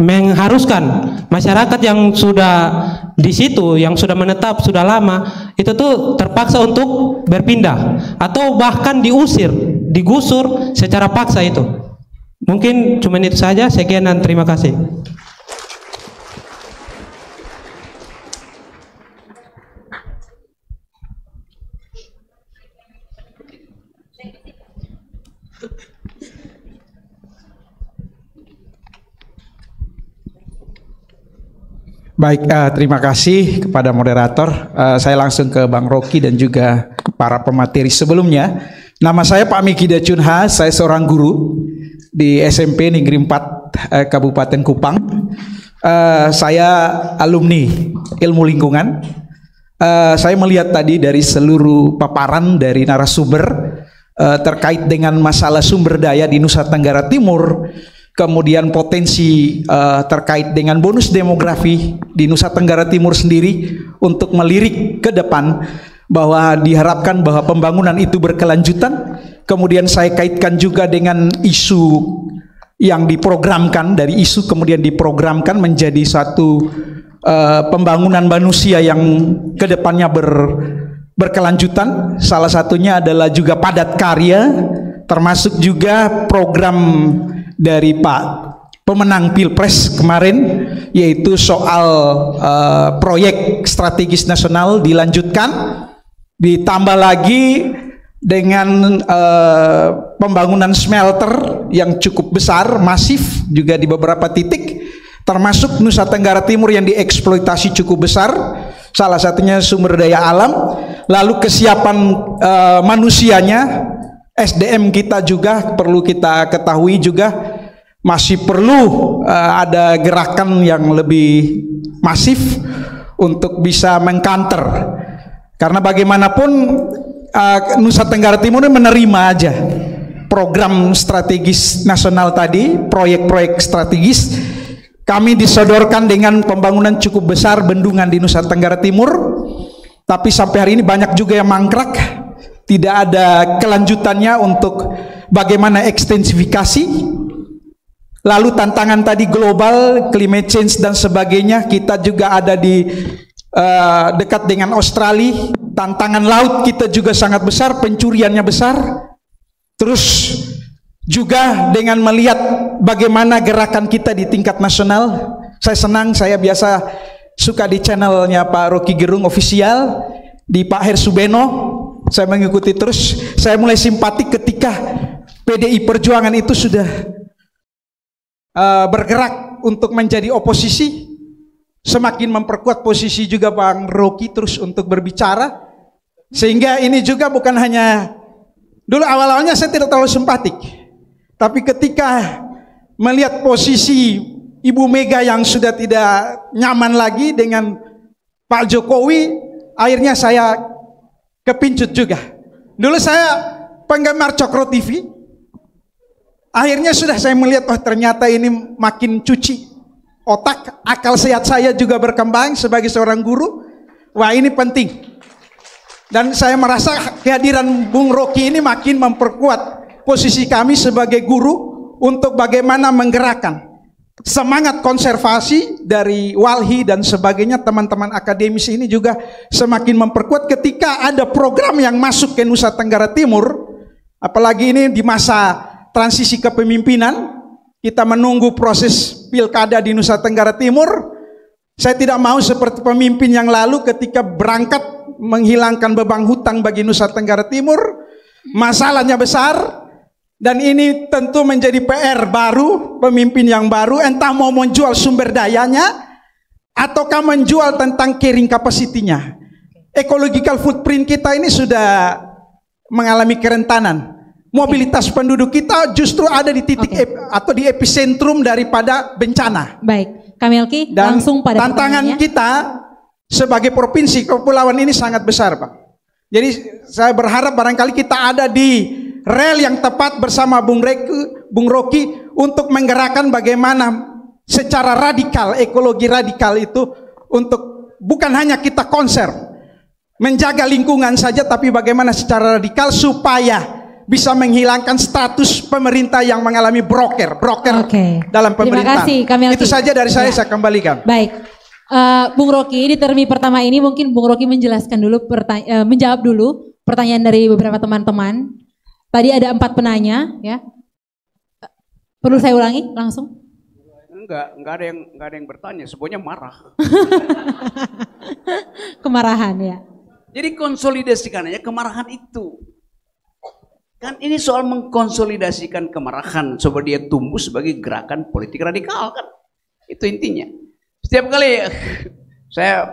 mengharuskan masyarakat yang sudah di situ, yang sudah menetap sudah lama, itu tuh terpaksa untuk berpindah atau bahkan diusir, digusur secara paksa itu. Mungkin cuma itu saja. Sekian dan terima kasih. Baik, terima kasih kepada moderator. Saya langsung ke Bang Rocky dan juga para pemateri sebelumnya. Nama saya Pak Miki Dacunha, saya seorang guru di SMP Negeri 4 Kabupaten Kupang. Saya alumni ilmu lingkungan. Saya melihat tadi dari seluruh paparan dari narasumber terkait dengan masalah sumber daya di Nusa Tenggara Timur, kemudian potensi terkait dengan bonus demografi di Nusa Tenggara Timur sendiri untuk melirik ke depan bahwa diharapkan bahwa pembangunan itu berkelanjutan. Kemudian saya kaitkan juga dengan isu yang diprogramkan, dari isu kemudian diprogramkan menjadi satu pembangunan manusia yang kedepannya berkelanjutan. Salah satunya adalah juga padat karya, termasuk juga program dari Pak pemenang Pilpres kemarin, yaitu soal proyek strategis nasional dilanjutkan, ditambah lagi dengan pembangunan smelter yang cukup besar, masif juga di beberapa titik, termasuk Nusa Tenggara Timur yang dieksploitasi cukup besar, salah satunya sumber daya alam, lalu kesiapan manusianya, SDM kita juga perlu kita ketahui juga masih perlu ada gerakan yang lebih masif untuk bisa mengcounter, karena bagaimanapun Nusa Tenggara Timur ini menerima aja program strategis nasional tadi, proyek-proyek strategis. Kami disodorkan dengan pembangunan cukup besar bendungan di Nusa Tenggara Timur, tapi sampai hari ini banyak juga yang mangkrak, tidak ada kelanjutannya untuk bagaimana ekstensifikasi. Lalu tantangan tadi global, climate change dan sebagainya, kita juga ada di dekat dengan Australia. Tantangan laut kita juga sangat besar, pencuriannya besar. Terus juga dengan melihat bagaimana gerakan kita di tingkat nasional. Saya senang, saya biasa suka di channelnya Pak Rocky Gerung official, di Pak Hersubeno, saya mengikuti terus. Saya mulai simpatik ketika PDI Perjuangan itu sudah bergerak untuk menjadi oposisi, semakin memperkuat posisi juga Bang Rocky terus untuk berbicara, sehingga ini juga bukan hanya, dulu awal-awalnya saya tidak terlalu simpatik, tapi ketika melihat posisi Ibu Mega yang sudah tidak nyaman lagi dengan Pak Jokowi, akhirnya saya kepincut juga. Dulu saya penggemar Cokro TV, akhirnya sudah saya melihat, oh ternyata ini makin cuci otak, akal sehat saya juga berkembang sebagai seorang guru. Wah, ini penting. Dan saya merasa kehadiran Bung Rocky ini makin memperkuat posisi kami sebagai guru untuk bagaimana menggerakkan semangat konservasi dari Walhi dan sebagainya. Teman-teman akademis ini juga semakin memperkuat ketika ada program yang masuk ke Nusa Tenggara Timur, apalagi ini di masa transisi kepemimpinan, kita menunggu proses pilkada di Nusa Tenggara Timur. Saya tidak mau seperti pemimpin yang lalu ketika berangkat menghilangkan beban hutang bagi Nusa Tenggara Timur. Masalahnya besar, dan ini tentu menjadi PR baru, pemimpin yang baru, entah mau menjual sumber dayanya ataukah menjual tentang carrying capacity-nya. Ecological footprint kita ini sudah mengalami kerentanan. Mobilitas penduduk kita justru ada di titik atau di epicentrum daripada bencana. Baik, Kamilki, dan langsung pada tantangan kita sebagai provinsi kepulauan ini sangat besar, Pak. Jadi saya berharap barangkali kita ada di rel yang tepat bersama Bung Rocky untuk menggerakkan bagaimana secara radikal, ekologi radikal itu, untuk bukan hanya kita konser menjaga lingkungan saja, tapi bagaimana secara radikal supaya bisa menghilangkan status pemerintah yang mengalami broker dalam pemerintahan. Terima kasih, Kamilki. Itu saja dari saya kembalikan. Baik, Bung Rocky, di termi pertama ini mungkin Bung Rocky menjelaskan dulu, menjawab dulu pertanyaan dari beberapa teman-teman. Tadi ada 4 penanya, ya. Perlu saya ulangi langsung? Enggak ada yang bertanya, semuanya marah. Kemarahan, ya. Jadi konsolidasikan aja kemarahan itu. Kan ini soal mengkonsolidasikan kemarahan supaya dia tumbuh sebagai gerakan politik radikal, kan. Itu intinya. Setiap kali saya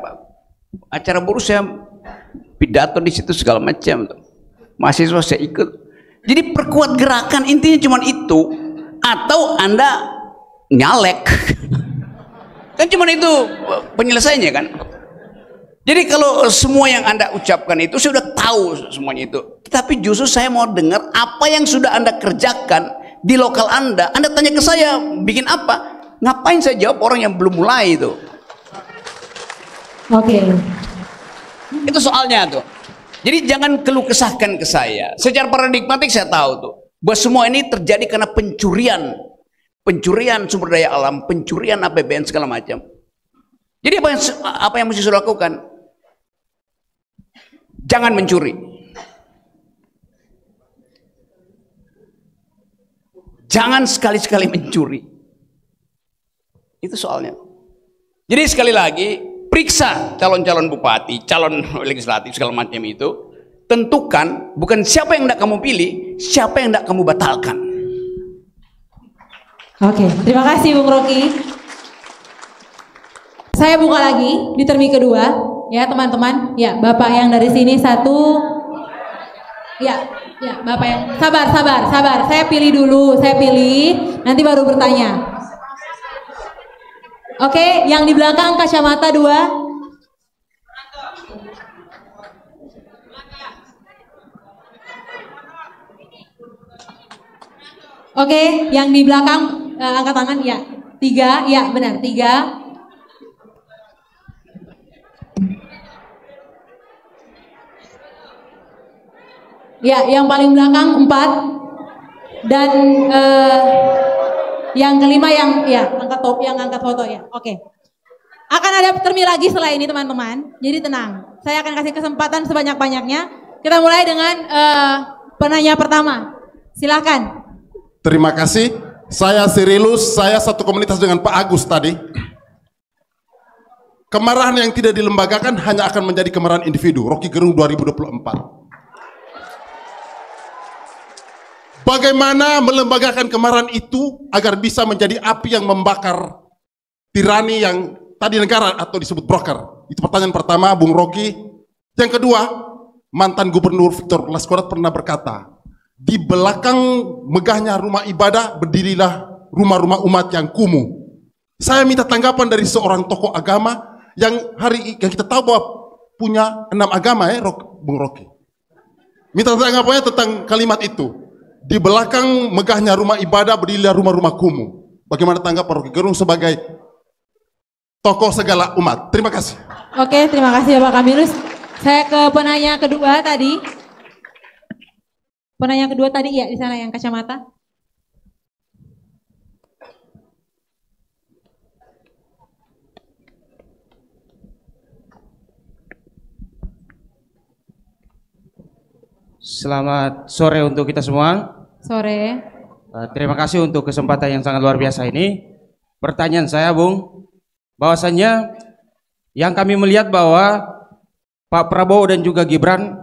acara buruh, saya pidato di situ segala macam. Mahasiswa saya ikut. Jadi perkuat gerakan, intinya cuma itu. Atau Anda nyalek. Kan cuma itu penyelesaiannya, kan. Jadi kalau semua yang Anda ucapkan itu saya sudah tahu semuanya itu. Tapi justru saya mau dengar apa yang sudah Anda kerjakan di lokal Anda. Anda tanya ke saya, bikin apa? Ngapain saya jawab orang yang belum mulai itu? Oke. Itu soalnya tuh. Jadi jangan keluh kesahkan ke saya. Secara paradigmatik saya tahu tuh bahwa semua ini terjadi karena pencurian sumber daya alam, pencurian APBN segala macam. Jadi apa yang mesti saya lakukan? Jangan mencuri. Jangan sekali-sekali mencuri. Itu soalnya. Jadi sekali lagi, periksa calon-calon bupati, calon legislatif segala macam itu. Tentukan bukan siapa yang hendak kamu pilih, siapa yang hendak kamu batalkan. Oke, terima kasih Bung Rocky. Saya buka lagi di termi kedua, ya teman-teman. Ya, Bapak yang dari sini 1, Ya, Bapak yang sabar. Saya pilih dulu, nanti baru bertanya. Oke, yang di belakang kacamata 2. Oke, yang di belakang angkat tangan ya. 3, ya benar 3. Ya, yang paling belakang 4 dan yang kelima yang angkat foto ya. Oke. Akan ada termi lagi setelah ini teman-teman. Jadi tenang. Saya akan kasih kesempatan sebanyak-banyaknya. Kita mulai dengan penanya pertama. Silakan. Terima kasih. Saya Sirilus, saya satu komunitas dengan Pak Agus tadi. Kemarahan yang tidak dilembagakan hanya akan menjadi kemarahan individu. Rocky Gerung 2024. Bagaimana melembagakan kemarahan itu agar bisa menjadi api yang membakar tirani yang tadi negara atau disebut broker? Itu pertanyaan pertama, Bung Rocky. Yang kedua, mantan Gubernur Victor Laskodat pernah berkata, di belakang megahnya rumah ibadah berdirilah rumah-rumah umat yang kumuh. Saya minta tanggapan dari seorang tokoh agama yang kita tahu bahwa punya 6 agama ya, Bung Rocky. Minta tanggapannya tentang kalimat itu. Di belakang megahnya rumah ibadah berdirilah rumah-rumah kumuh. Bagaimana tanggapan Rocky Gerung sebagai tokoh segala umat? Terima kasih. Oke, terima kasih Bapak Kamilus. Saya ke penanya kedua tadi. Penanya kedua tadi ya di sana yang kacamata. Selamat sore untuk kita semua. Sore. Terima kasih untuk kesempatan yang sangat luar biasa ini. Pertanyaan saya, Bung, bahwasannya yang kami melihat bahwa Pak Prabowo dan juga Gibran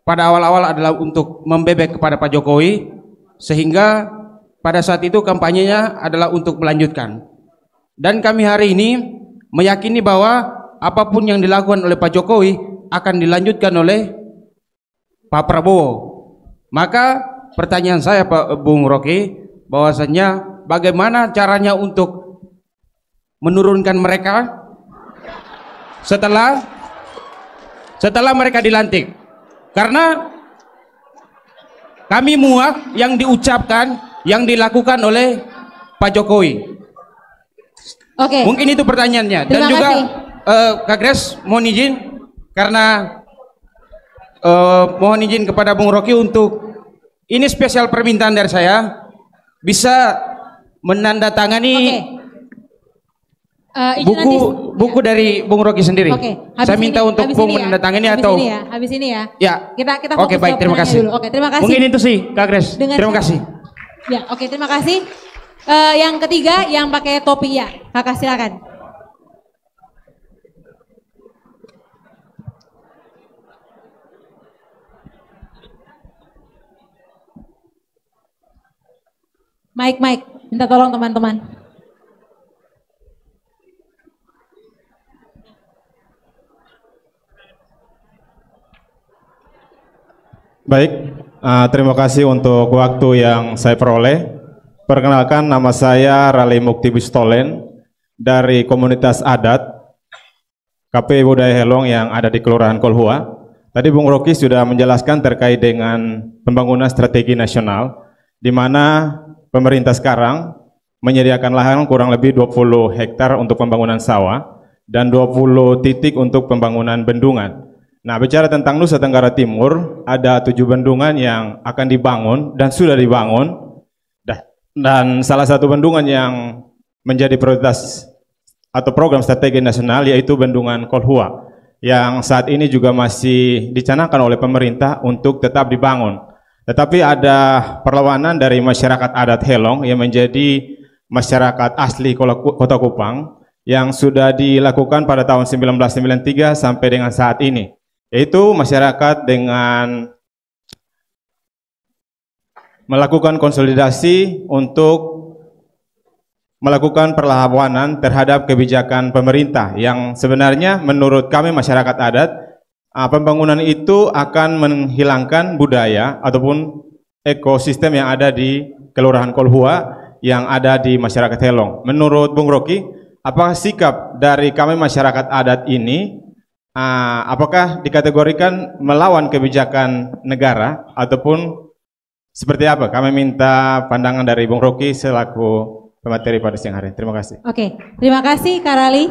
pada awal-awal adalah untuk membebek kepada Pak Jokowi, sehingga pada saat itu kampanyenya adalah untuk melanjutkan. Dan kami hari ini meyakini bahwa apapun yang dilakukan oleh Pak Jokowi akan dilanjutkan oleh Pak Prabowo. Maka pertanyaan saya Pak Bung Rocky, bahwasannya bagaimana caranya untuk menurunkan mereka setelah mereka dilantik? Karena kami muak yang diucapkan, yang dilakukan oleh Pak Jokowi. Oke. Mungkin itu pertanyaannya. Dan Terima juga kasih. Kak Grace mohon izin, karena mohon izin kepada Bung Rocky untuk ini spesial permintaan dari saya, bisa menandatangani buku dari Bung Rocky sendiri. Saya minta untuk Bung menandatangani atau habis ini ya. Ya. Kita Oke, baik, terima kasih. Dulu. Oke, terima kasih. Mungkin itu sih Kak Grace. Terima kasih. Ya, oke, terima kasih. Yang ketiga yang pakai topi ya. Kakak silakan. Mike, minta tolong teman-teman. Baik, terima kasih untuk waktu yang saya peroleh. Perkenalkan, nama saya Rali Mukti Bistolen dari komunitas adat KP Budaya Helong yang ada di Kelurahan Kolhua. Tadi Bung Rocky sudah menjelaskan terkait dengan pembangunan strategi nasional, di mana pemerintah sekarang menyediakan lahan kurang lebih 20 hektar untuk pembangunan sawah dan 20 titik untuk pembangunan bendungan. Nah, bicara tentang Nusa Tenggara Timur, ada 7 bendungan yang akan dibangun dan sudah dibangun. Dan salah satu bendungan yang menjadi prioritas atau program strategi nasional yaitu Bendungan Kolhua, yang saat ini juga masih dicanangkan oleh pemerintah untuk tetap dibangun. Tetapi ada perlawanan dari masyarakat adat Helong yang menjadi masyarakat asli Kota Kupang yang sudah dilakukan pada tahun 1993 sampai dengan saat ini, yaitu masyarakat dengan melakukan konsolidasi untuk melakukan perlawanan terhadap kebijakan pemerintah yang sebenarnya menurut kami masyarakat adat pembangunan itu akan menghilangkan budaya ataupun ekosistem yang ada di Kelurahan Kolhua yang ada di masyarakat Helong. Menurut Bung Rocky, apakah sikap dari kami masyarakat adat ini apakah dikategorikan melawan kebijakan negara ataupun seperti apa? Kami minta pandangan dari Bung Rocky selaku pemateri pada siang hari. Terima kasih. Oke, terima kasih Kak Rali.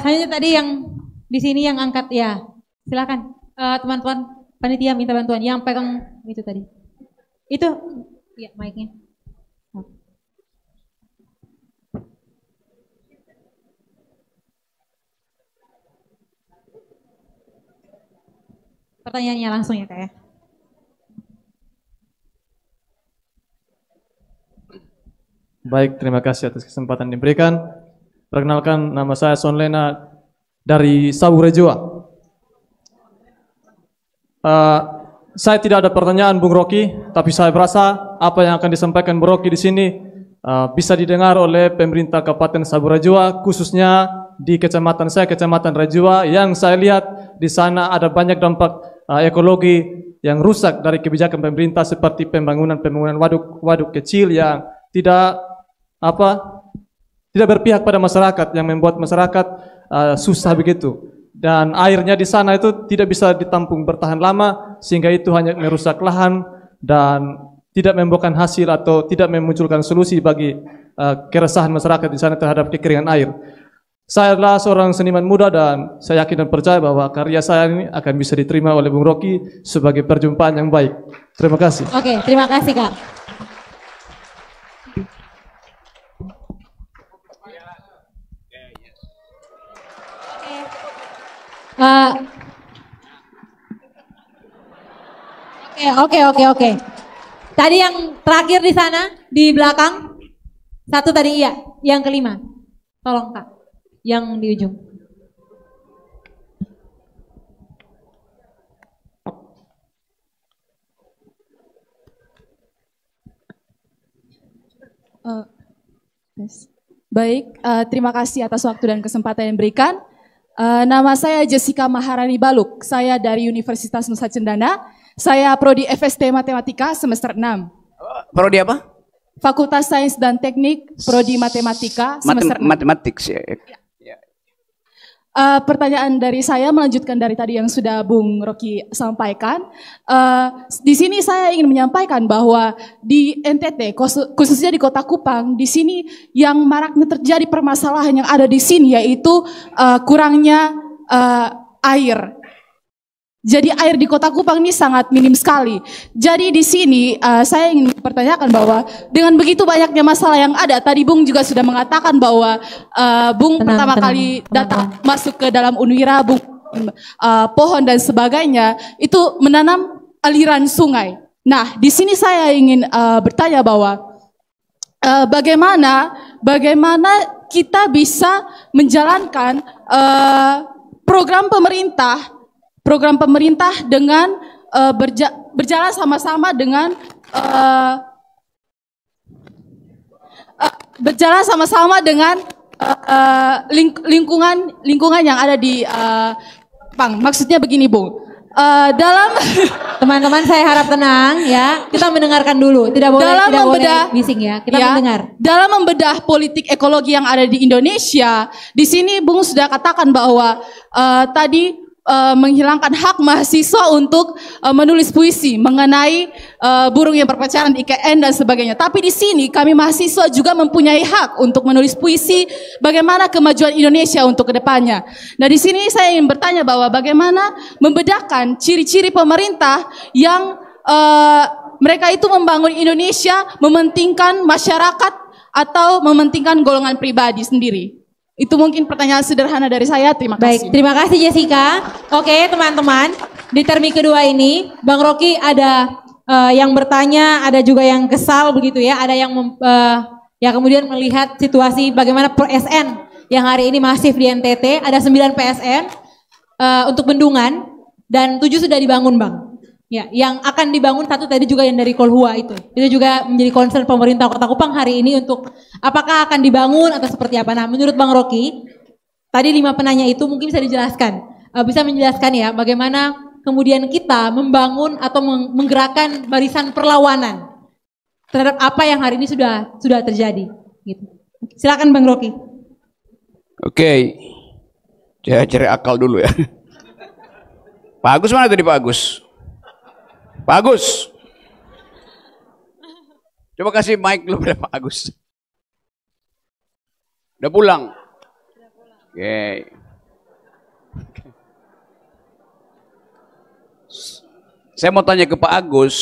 Selanjutnya tadi yang di sini yang angkat ya, silakan teman-teman panitia minta bantuan yang pegang itu tadi. Itu ya mic-nya. Pertanyaannya langsung ya Kak ya. Baik, terima kasih atas kesempatan diberikan. Perkenalkan, nama saya Son Lena dari Sabu Rejoa. Saya tidak ada pertanyaan Bung Rocky, tapi saya berasa apa yang akan disampaikan Bung Rocky di sini bisa didengar oleh pemerintah Kabupaten Sabu Rejoa, khususnya di kecamatan saya, Kecamatan Rejoa, yang saya lihat di sana ada banyak dampak ekologi yang rusak dari kebijakan pemerintah seperti pembangunan waduk kecil yang tidak berpihak pada masyarakat, yang membuat masyarakat susah begitu, dan airnya di sana itu tidak bisa ditampung bertahan lama sehingga itu hanya merusak lahan dan tidak membuahkan hasil atau tidak memunculkan solusi bagi keresahan masyarakat di sana terhadap kekeringan air. Saya adalah seorang seniman muda dan saya yakin dan percaya bahwa karya saya ini akan bisa diterima oleh Bung Rocky sebagai perjumpaan yang baik. Terima kasih. Oke, terima kasih Kak. Oke. Tadi yang terakhir di sana, di belakang. Satu tadi iya, yang kelima. Tolong Kak, yang di ujung. Baik, terima kasih atas waktu dan kesempatan yang diberikan. Nama saya Jessica Maharani Baluk, saya dari Universitas Nusa Cendana, saya Prodi FST Matematika semester 6. Prodi apa? Fakultas Sains dan Teknik, Prodi Matematika semester 6. Matematik sih. Pertanyaan dari saya melanjutkan dari tadi yang sudah Bung Rocky sampaikan. Di sini saya ingin menyampaikan bahwa di NTT, khususnya di Kota Kupang, di sini yang maraknya terjadi permasalahan yang ada di sini yaitu kurangnya air. Jadi air di Kota Kupang ini sangat minim sekali. Jadi di sini saya ingin mempertanyakan bahwa dengan begitu banyaknya masalah yang ada, tadi Bung juga sudah mengatakan bahwa Bung pertama kali datang masuk ke dalam Unwira, Bung pohon dan sebagainya itu menanam aliran sungai. Nah, di sini saya ingin bertanya bahwa bagaimana kita bisa menjalankan program pemerintah dengan berjalan sama-sama dengan lingkungan yang ada di Pang. Maksudnya begini, Bung. Dalam teman-teman saya harap tenang ya. Kita mendengarkan dulu. Tidak boleh bising ya. Kita mendengar. Dalam membedah politik ekologi yang ada di Indonesia, di sini Bung sudah katakan bahwa tadi menghilangkan hak mahasiswa untuk menulis puisi mengenai burung yang berpacaran di IKN dan sebagainya. Tapi di sini kami mahasiswa juga mempunyai hak untuk menulis puisi bagaimana kemajuan Indonesia untuk kedepannya. Nah, di sini saya ingin bertanya bahwa bagaimana membedakan ciri-ciri pemerintah yang mereka itu membangun Indonesia mementingkan masyarakat atau mementingkan golongan pribadi sendiri. Itu mungkin pertanyaan sederhana dari saya. Terima kasih. Baik, terima kasih Jessica. Oke teman-teman, di termi kedua ini Bang Rocky ada yang bertanya, ada juga yang kesal begitu ya, ada yang yang kemudian melihat situasi bagaimana PSN yang hari ini masif di NTT, ada 9 PSN untuk bendungan dan 7 sudah dibangun Bang. Ya, yang akan dibangun satu tadi juga yang dari Kolhua itu juga menjadi concern pemerintah Kota Kupang hari ini untuk apakah akan dibangun atau seperti apa. Nah, menurut Bang Rocky, tadi 5 penanya itu mungkin bisa dijelaskan bisa menjelaskan ya bagaimana kemudian kita membangun atau menggerakkan barisan perlawanan terhadap apa yang hari ini sudah terjadi. Gitu. Silakan Bang Rocky. Oke, saya cari akal dulu ya. Pak Agus mana tadi Pak Agus? Pak Agus. Coba kasih mic dulu pada Pak Agus. Udah pulang? Oke. Saya mau tanya ke Pak Agus,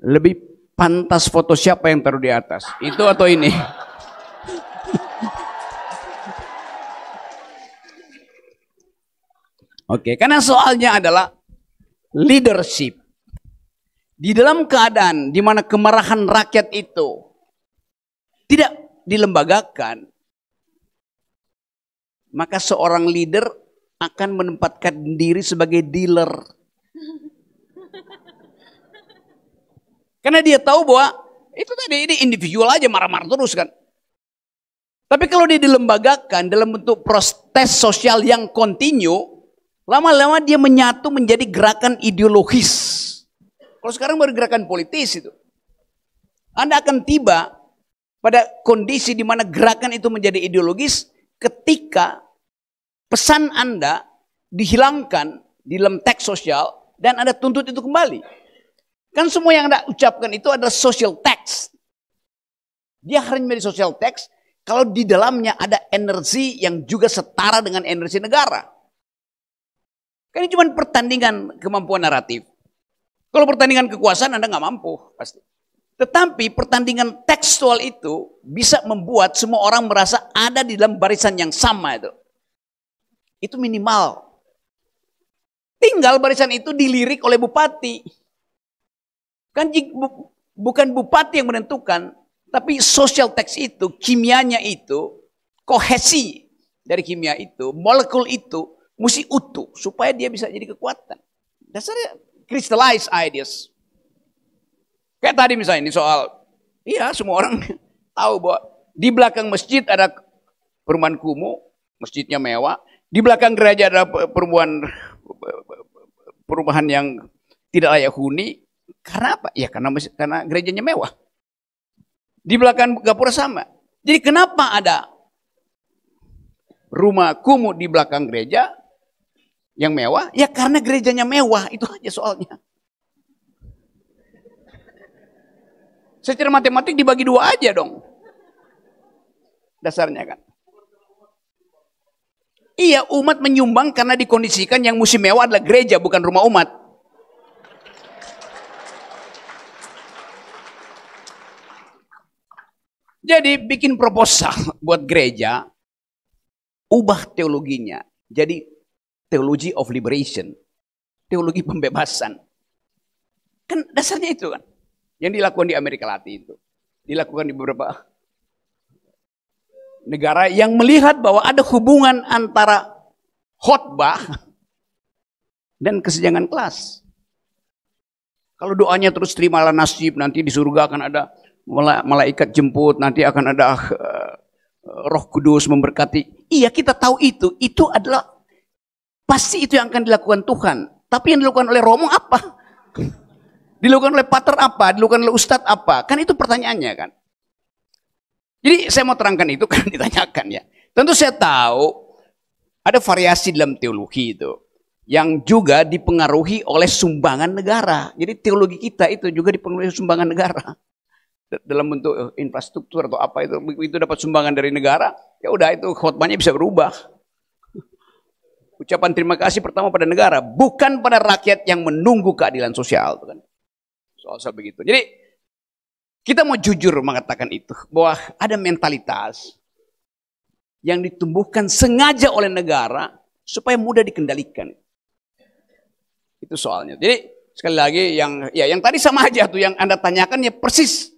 lebih pantas foto siapa yang taruh di atas? Itu atau ini? Oke, karena soalnya adalah leadership. Di dalam keadaan di mana kemarahan rakyat itu tidak dilembagakan, maka seorang leader akan menempatkan diri sebagai dealer. Karena dia tahu bahwa itu tadi ini individual aja marah-marah terus kan. Tapi kalau dia dilembagakan dalam bentuk proses sosial yang kontinu, lama-lama dia menyatu menjadi gerakan ideologis. Kalau sekarang baru gerakan politis itu. Anda akan tiba pada kondisi di mana gerakan itu menjadi ideologis ketika pesan Anda dihilangkan di dalam teks sosial dan Anda tuntut itu kembali. Kan semua yang Anda ucapkan itu adalah social text. Dia hanya menjadi social text kalau di dalamnya ada energi yang juga setara dengan energi negara. Kan ini cuma pertandingan kemampuan naratif. Kalau pertandingan kekuasaan Anda nggak mampu pasti. Tetapi pertandingan tekstual itu bisa membuat semua orang merasa ada di dalam barisan yang sama itu. Itu minimal. Tinggal barisan itu dilirik oleh bupati. Kan bukan bupati yang menentukan, tapi social text itu, kimianya itu, kohesi dari kimia itu, molekul itu mesti utuh supaya dia bisa jadi kekuatan. Dasarnya crystallize ideas. Kayak tadi misalnya ini soal, iya semua orang tahu bahwa di belakang masjid ada perumahan kumuh, masjidnya mewah. Di belakang gereja ada perumahan yang tidak layak huni. Karena apa? Ya karena gerejanya mewah. Di belakang gapura sama. Jadi kenapa ada rumah kumuh di belakang gereja yang mewah? Ya karena gerejanya mewah, itu aja soalnya. Secara matematik dibagi dua aja dong. Dasarnya kan. Iya, umat menyumbang karena dikondisikan yang musim mewah adalah gereja, bukan rumah umat. Jadi bikin proposal buat gereja, ubah teologinya. Jadi theology of liberation. Teologi pembebasan. Kan dasarnya itu kan. Yang dilakukan di Amerika Latin itu. Dilakukan di beberapa negara yang melihat bahwa ada hubungan antara khotbah dan kesenjangan kelas. Kalau doanya terus terimalah nasib, nanti di surga akan ada malaikat jemput, nanti akan ada Roh Kudus memberkati. Iya, kita tahu itu adalah pasti itu yang akan dilakukan Tuhan. Tapi yang dilakukan oleh romo apa? Dilakukan oleh pater apa? Dilakukan oleh ustadz apa? Kan itu pertanyaannya kan. Jadi saya mau terangkan itu kan ditanyakan ya. Tentu saya tahu ada variasi dalam teologi itu. Yang juga dipengaruhi oleh sumbangan negara. Jadi teologi kita itu juga dipengaruhi sumbangan negara. Dalam bentuk infrastruktur atau apa itu dapat sumbangan dari negara. Ya udah itu khotbahnya bisa berubah. Ucapan terima kasih pertama pada negara. Bukan pada rakyat yang menunggu keadilan sosial. Kan. Soal begitu. Jadi kita mau jujur mengatakan itu. Bahwa ada mentalitas yang ditumbuhkan sengaja oleh negara supaya mudah dikendalikan. Itu soalnya. Jadi sekali lagi yang tadi sama aja tuh yang Anda tanyakan ya persis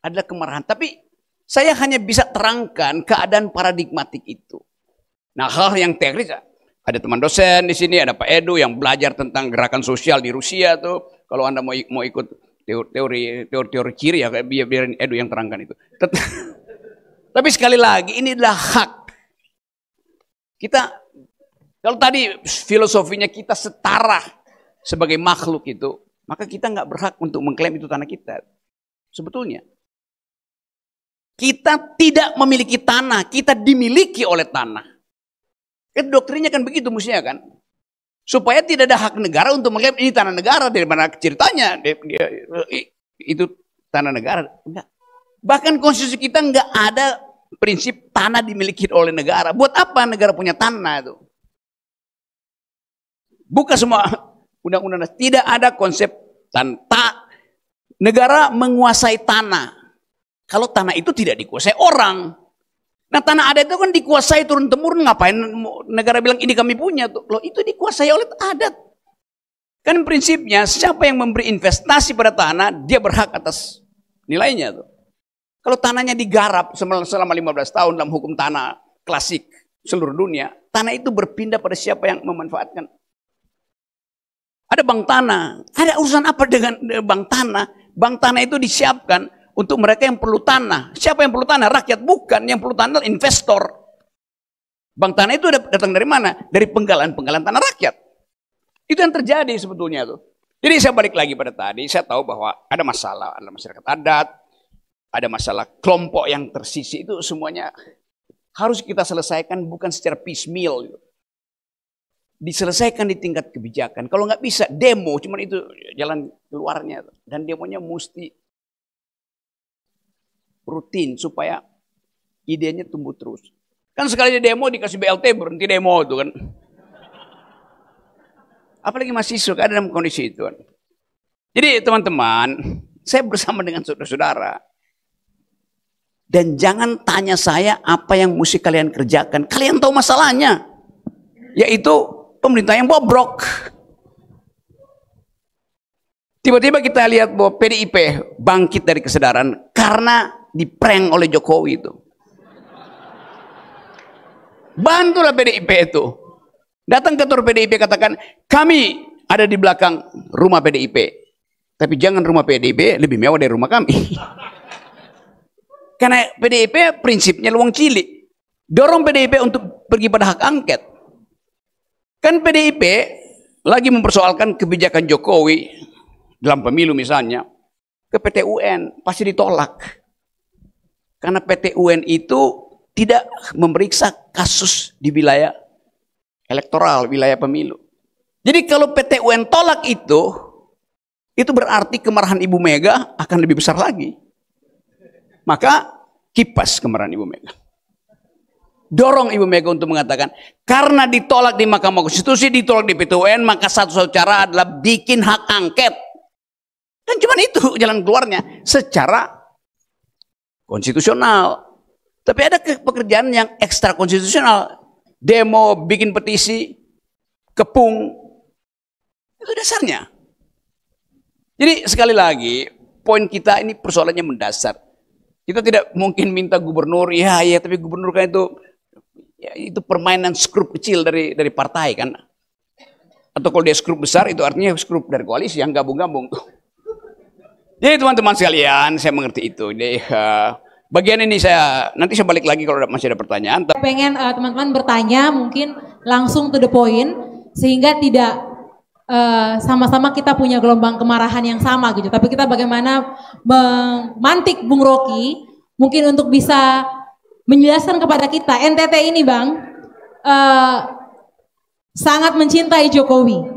adalah kemarahan. Tapi saya hanya bisa terangkan keadaan paradigmatik itu. Nah, hal yang teknis ada teman dosen di sini, ada Pak Edu yang belajar tentang gerakan sosial di Rusia tuh. Kalau Anda mau ikut teori kiri ya biarin Edu yang terangkan itu. Tapi sekali lagi ini adalah hak. Kita Kalau tadi filosofinya kita setara sebagai makhluk itu, maka kita nggak berhak untuk mengklaim itu tanah kita. Sebetulnya. Kita tidak memiliki tanah, kita dimiliki oleh tanah. Doktrinnya kan begitu mestinya kan. Supaya tidak ada hak negara untuk mengklaim ini tanah negara. Dari mana ceritanya itu tanah negara. Enggak. Bahkan konstitusi kita nggak ada prinsip tanah dimiliki oleh negara. Buat apa negara punya tanah itu? Bukan semua undang-undang. Tidak ada konsep negara menguasai tanah. Kalau tanah itu tidak dikuasai orang. Nah tanah adat itu kan dikuasai turun-temurun. Ngapain negara bilang ini kami punya tuh? Loh itu dikuasai oleh adat. Kan prinsipnya siapa yang memberi investasi pada tanah, dia berhak atas nilainya tuh. Kalau tanahnya digarap selama 15 tahun dalam hukum tanah klasik seluruh dunia, tanah itu berpindah pada siapa yang memanfaatkan. Ada bank tanah. Ada urusan apa dengan bank tanah? Bank tanah itu disiapkan untuk mereka yang perlu tanah. Siapa yang perlu tanah? Rakyat. Bukan. Yang perlu tanah adalah investor. Bank tanah itu datang dari mana? Dari penggalan-penggalan tanah rakyat. Itu yang terjadi sebetulnya tuh. Jadi saya balik lagi pada tadi, saya tahu bahwa ada masalah, ada masyarakat adat, ada masalah kelompok yang tersisih, itu semuanya harus kita selesaikan bukan secara piecemeal gitu. Diselesaikan di tingkat kebijakan. Kalau nggak bisa demo, cuman itu jalan keluarnya. Dan demonya mesti rutin supaya idenya tumbuh terus. Kan sekali demo dikasih BLT berhenti demo itu kan. Apalagi mahasiswa ada dalam kondisi itu kan. Jadi teman-teman, saya bersama dengan saudara-saudara. Dan jangan tanya saya apa yang mesti kalian kerjakan. Kalian tahu masalahnya. Yaitu pemerintah yang bobrok. Tiba-tiba kita lihat bahwa PDIP bangkit dari kesadaran karena diprank oleh Jokowi itu. Bantulah PDIP itu. Datang ke kantor PDIP katakan, kami ada di belakang rumah PDIP. Tapi jangan rumah PDIP lebih mewah dari rumah kami. Karena PDIP prinsipnya luang cilik. Dorong PDIP untuk pergi pada hak angket. Kan PDIP lagi mempersoalkan kebijakan Jokowi dalam pemilu misalnya ke PT UN, pasti ditolak. Karena PT UN itu tidak memeriksa kasus di wilayah elektoral, wilayah pemilu. Jadi kalau PT UN tolak itu berarti kemarahan Ibu Mega akan lebih besar lagi. Maka kipas kemarahan Ibu Mega. Dorong Ibu Mega untuk mengatakan, karena ditolak di Mahkamah Konstitusi, ditolak di PT UN, maka satu-satu cara adalah bikin hak angket. Dan cuma itu jalan keluarnya secara konstitusional. Tapi ada pekerjaan yang ekstra konstitusional. Demo, bikin petisi, kepung. Itu dasarnya. Jadi sekali lagi, poin kita ini persoalannya mendasar. Kita tidak mungkin minta gubernur, ya tapi gubernur kan itu permainan skrup kecil dari partai kan. Atau kalau dia skrup besar itu artinya skrup dari koalisi yang gabung-gabung. Jadi teman-teman sekalian, saya mengerti itu. Jadi bagian ini nanti saya balik lagi kalau masih ada pertanyaan. Pengen teman-teman bertanya mungkin langsung to the point sehingga tidak sama-sama kita punya gelombang kemarahan yang sama gitu. Tapi kita bagaimana memantik Bung Rocky mungkin untuk bisa menjelaskan kepada kita NTT ini Bang sangat mencintai Jokowi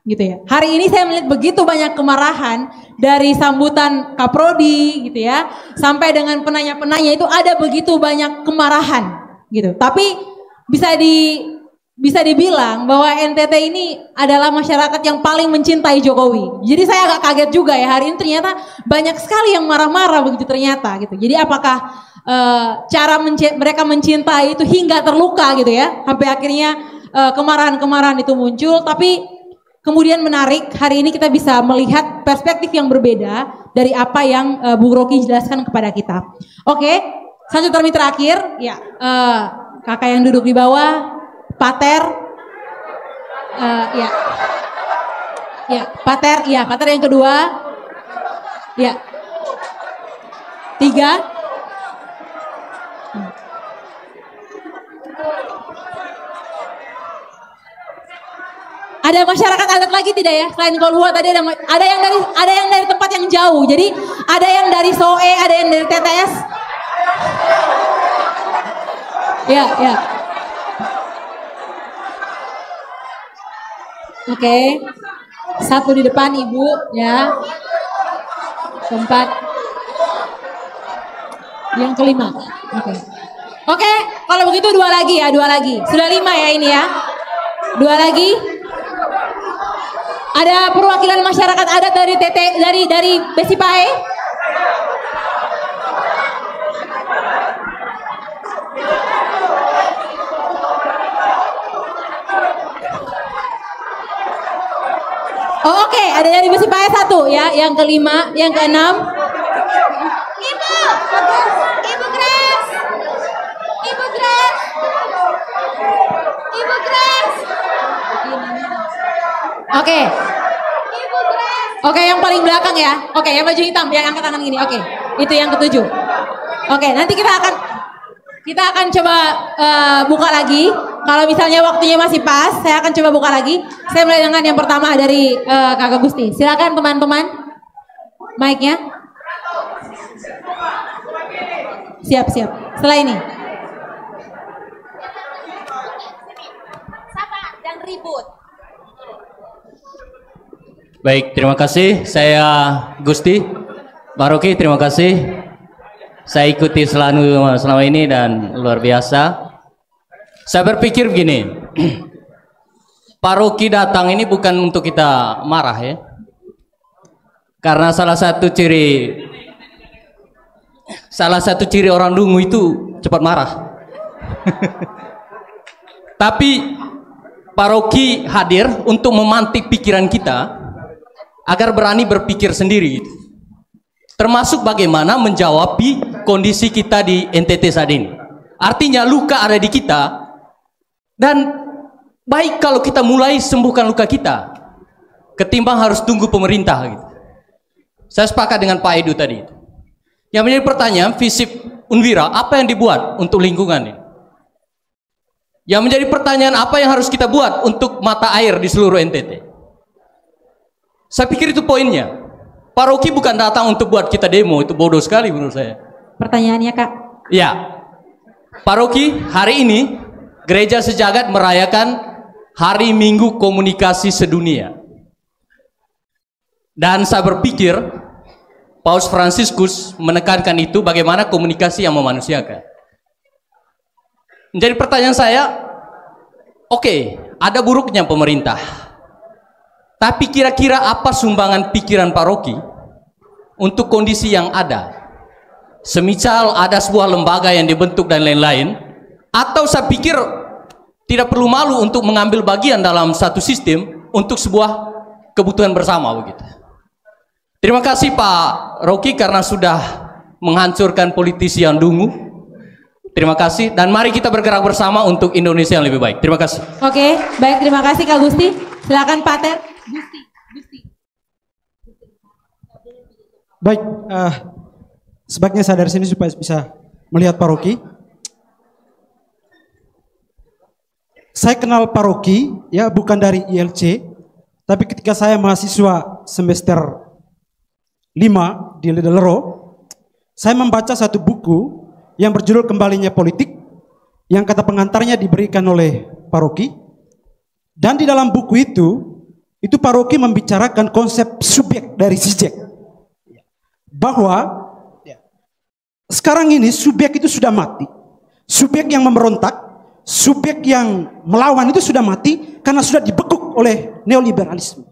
gitu ya. Hari ini saya melihat begitu banyak kemarahan dari sambutan Kaprodi gitu ya sampai dengan penanya-penanya itu ada begitu banyak kemarahan gitu. Tapi bisa dibilang bahwa NTT ini adalah masyarakat yang paling mencintai Jokowi. Jadi saya agak kaget juga ya hari ini ternyata banyak sekali yang marah-marah begitu ternyata gitu. Jadi apakah cara mereka mencintai itu hingga terluka gitu ya sampai akhirnya kemarahan-kemarahan itu muncul. Tapi kemudian menarik hari ini kita bisa melihat perspektif yang berbeda dari apa yang Bung Rocky jelaskan kepada kita. Oke, selanjutnya terakhir ya kakak yang duduk di bawah. Pater, Pater yang kedua, ya, 3. Ada masyarakat adat lagi tidak ya? Selain Kolua tadi ada yang dari tempat yang jauh. Jadi ada yang dari SOE, ada yang dari TTS. Ya, ya. Oke. Satu di depan Ibu, ya. Keempat. Yang kelima. Oke. Oke, kalau begitu dua lagi ya, dua lagi. Sudah 5 ya ini ya. Dua lagi. Ada perwakilan masyarakat adat dari Besipae. Oh, oke, ada dari Besipae 1 ya, yang kelima, yang keenam. Ibu Grace. Ibu Grace. Ibu Grace. Oke. Oke, yang paling belakang ya. Oke, yang baju hitam, yang angkat tangan gini. Oke, itu yang ke-7. Oke, nanti kita akan coba buka lagi. Kalau misalnya waktunya masih pas, saya akan coba buka lagi. Saya mulai dengan yang pertama dari Kakak Gusti. Silakan teman-teman, mic-nya. Siap. Setelah ini. Sabar, jangan ribut. Baik, terima kasih. Saya Gusti. Bang Rocky, terima kasih. Saya ikuti selama ini dan luar biasa. Saya berpikir begini, Pak Rocky datang ini bukan untuk kita marah ya. Karena salah satu ciri orang dungu itu cepat marah. Tapi Pak Rocky hadir untuk memantik pikiran kita agar berani berpikir sendiri. Termasuk bagaimana menjawab kondisi kita di NTT saat ini. Artinya luka ada di kita. Dan baik kalau kita mulai sembuhkan luka kita ketimbang harus tunggu pemerintah gitu. Saya sepakat dengan Pak Edu tadi. Yang menjadi pertanyaan, FISIP Unwira apa yang dibuat untuk lingkungan ini? Yang menjadi pertanyaan, apa yang harus kita buat untuk mata air di seluruh NTT? Saya pikir itu poinnya. Pak Rocky bukan datang untuk buat kita demo, itu bodoh sekali menurut saya. Pertanyaannya Kak. Ya, Pak Rocky, hari ini Gereja Sejagat merayakan Hari Minggu Komunikasi Sedunia. Dan saya berpikir Paus Fransiskus menekankan itu bagaimana komunikasi yang memanusiakan. Jadi pertanyaan saya, oke, ada buruknya pemerintah. Tapi kira-kira apa sumbangan pikiran Pak Rocky untuk kondisi yang ada? Semisal ada sebuah lembaga yang dibentuk dan lain-lain. Atau saya pikir tidak perlu malu untuk mengambil bagian dalam satu sistem untuk sebuah kebutuhan bersama begitu. Terima kasih Pak Rocky karena sudah menghancurkan politisi yang dungu. Terima kasih dan mari kita bergerak bersama untuk Indonesia yang lebih baik. Terima kasih. Oke, baik, terima kasih Kak Gusti. Silakan Pak Ter. Baik, sebaiknya saya dari sini supaya bisa melihat Pak Rocky. Saya kenal Pak Rocky, ya bukan dari ILC, tapi ketika saya mahasiswa semester 5 di Lero, saya membaca satu buku yang berjudul Kembalinya Politik, yang kata pengantarnya diberikan oleh Pak Rocky. Dan di dalam buku itu Pak Rocky membicarakan konsep subjek dari subjek. Bahwa sekarang ini subjek itu sudah mati. Subjek yang memberontak, subjek yang melawan itu sudah mati karena sudah dibekuk oleh neoliberalisme.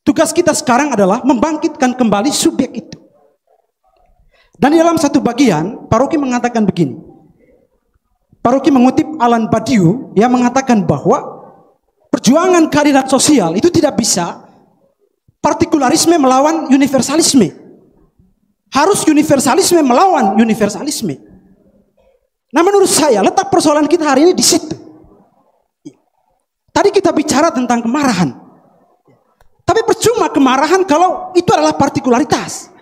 Tugas kita sekarang adalah membangkitkan kembali subjek itu. Dan di dalam satu bagian, Pak Rocky mengatakan begini. Pak Rocky mengutip Alan Badiou yang mengatakan bahwa perjuangan keadilan sosial itu tidak bisa partikularisme melawan universalisme. Harus universalisme melawan universalisme. Nah menurut saya letak persoalan kita hari ini di situ. Tadi kita bicara tentang kemarahan. Tapi percuma kemarahan kalau itu adalah partikularitas.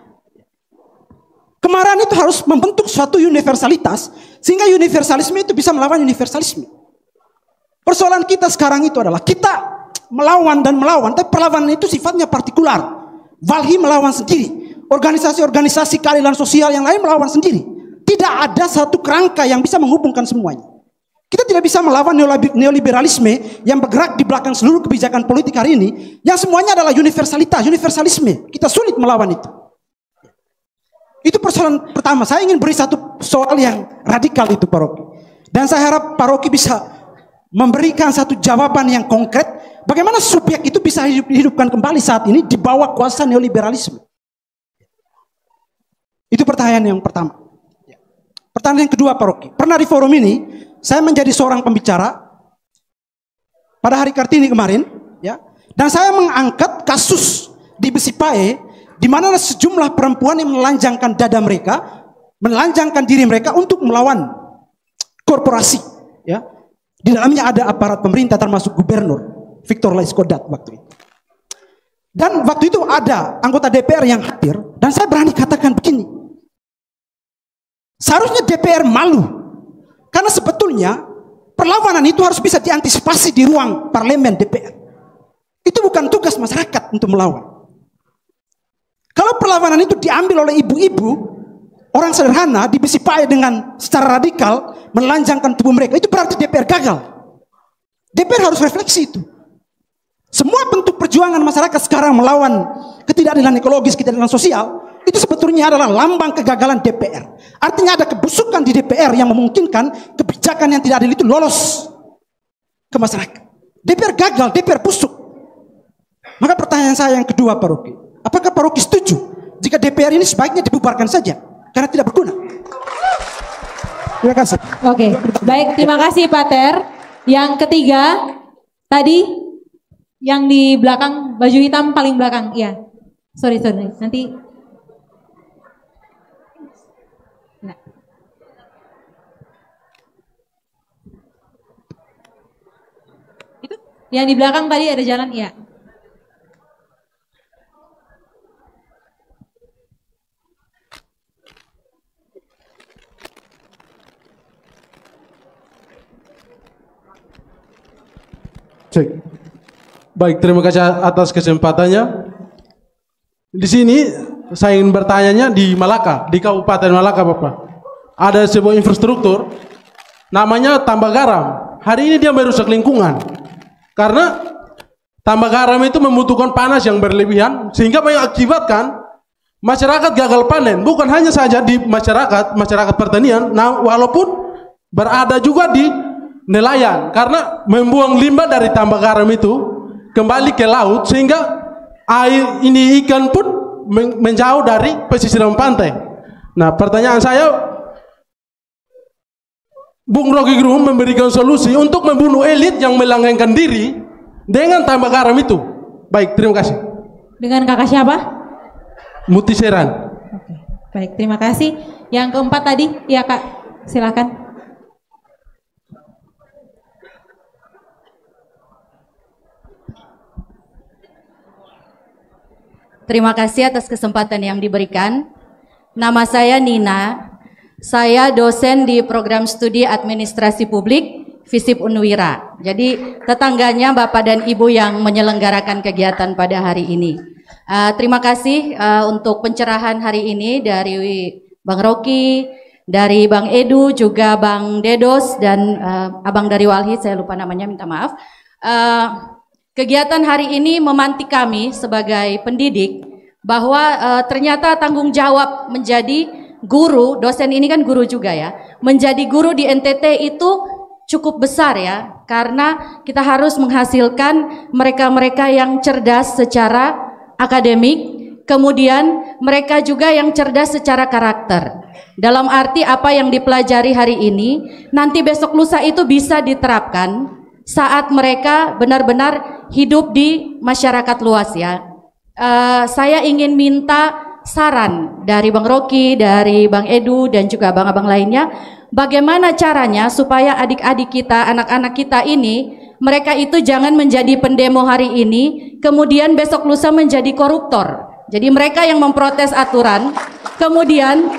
Kemarahan itu harus membentuk suatu universalitas sehingga universalisme itu bisa melawan universalisme. Persoalan kita sekarang itu adalah kita melawan dan melawan, tapi perlawanan itu sifatnya partikular. Walhi melawan sendiri, organisasi-organisasi keadilan sosial yang lain melawan sendiri. Tidak ada satu kerangka yang bisa menghubungkan semuanya. Kita tidak bisa melawan neoliberalisme yang bergerak di belakang seluruh kebijakan politik hari ini, yang semuanya adalah universalisme. Kita sulit melawan itu. Itu persoalan pertama. Saya ingin beri satu soal yang radikal itu, Pak Rocky. Dan saya harap Pak Rocky bisa memberikan satu jawaban yang konkret. Bagaimana subjek itu bisa dihidupkan kembali saat ini di bawah kuasa neoliberalisme? Itu pertanyaan yang pertama. Pertanyaan yang kedua, Pak Rocky. Pernah di forum ini, saya menjadi seorang pembicara pada hari Kartini kemarin, ya. Dan saya mengangkat kasus di Besipae, di mana sejumlah perempuan yang menelanjangkan dada mereka, menelanjangkan diri mereka untuk melawan korporasi, ya. Di dalamnya ada aparat pemerintah termasuk gubernur Victor Laiskodat waktu itu. Dan waktu itu ada anggota DPR yang hadir, dan saya berani katakan begini. Seharusnya DPR malu, karena sebetulnya perlawanan itu harus bisa diantisipasi di ruang parlemen DPR. Itu bukan tugas masyarakat untuk melawan. Kalau perlawanan itu diambil oleh ibu-ibu, orang sederhana di Besipae dengan secara radikal menelanjangkan tubuh mereka, itu berarti DPR gagal. DPR harus refleksi itu. Semua bentuk perjuangan masyarakat sekarang melawan ketidakadilan ekologis, ketidakadilan sosial, itu sebetulnya adalah lambang kegagalan DPR. Artinya ada kebusukan di DPR yang memungkinkan kebijakan yang tidak adil itu lolos ke masyarakat. DPR gagal, DPR busuk. Maka pertanyaan saya yang kedua, Pak Rocky, apakah Pak Rocky setuju jika DPR ini sebaiknya dibubarkan saja karena tidak berguna? Terima kasih. Oke, baik, terima kasih Pak Ter. Yang ketiga, tadi yang di belakang, baju hitam paling belakang, iya. Sorry, nanti. Nah. Itu, yang di belakang tadi ada jalan, iya. Cek. Baik, terima kasih atas kesempatannya. Di sini saya ingin bertanya di Malaka, di Kabupaten Malaka, Bapak. Ada sebuah infrastruktur namanya tambak garam. Hari ini dia merusak lingkungan. Karena tambak garam itu membutuhkan panas yang berlebihan sehingga mengakibatkan masyarakat gagal panen. Bukan hanya saja di masyarakat pertanian, nah walaupun berada juga di nelayan, karena membuang limbah dari tambak garam itu kembali ke laut sehingga air ini ikan pun menjauh dari pesisiran pantai. Nah, pertanyaan saya, Bung Rocky Gerung memberikan solusi untuk membunuh elit yang melanggengkan diri dengan tambak garam itu. Baik, terima kasih. Dengan kakak siapa? Mutiseran. Oke, baik, terima kasih. Yang keempat tadi, ya Kak, silakan. Terima kasih atas kesempatan yang diberikan. Nama saya Nina. Saya dosen di program studi administrasi publik FISIP Unwira. Jadi tetangganya Bapak dan Ibu yang menyelenggarakan kegiatan pada hari ini. Terima kasih untuk pencerahan hari ini dari Bang Rocky, dari Bang Edu, juga Bang Dedos, dan Abang dari Walhi, saya lupa namanya, minta maaf. Kegiatan hari ini memantik kami sebagai pendidik bahwa ternyata tanggung jawab menjadi guru, dosen ini kan guru juga ya, menjadi guru di NTT itu cukup besar ya, karena kita harus menghasilkan mereka-mereka yang cerdas secara akademik, kemudian mereka juga yang cerdas secara karakter. Dalam arti apa yang dipelajari hari ini, nanti besok lusa itu bisa diterapkan saat mereka benar-benar hidup di masyarakat luas ya. Saya ingin minta saran dari Bang Rocky, dari Bang Edu, dan juga abang-abang lainnya, bagaimana caranya supaya adik-adik kita, anak-anak kita ini, mereka itu jangan menjadi pendemo hari ini, kemudian besok lusa menjadi koruptor. Jadi mereka yang memprotes aturan, kemudian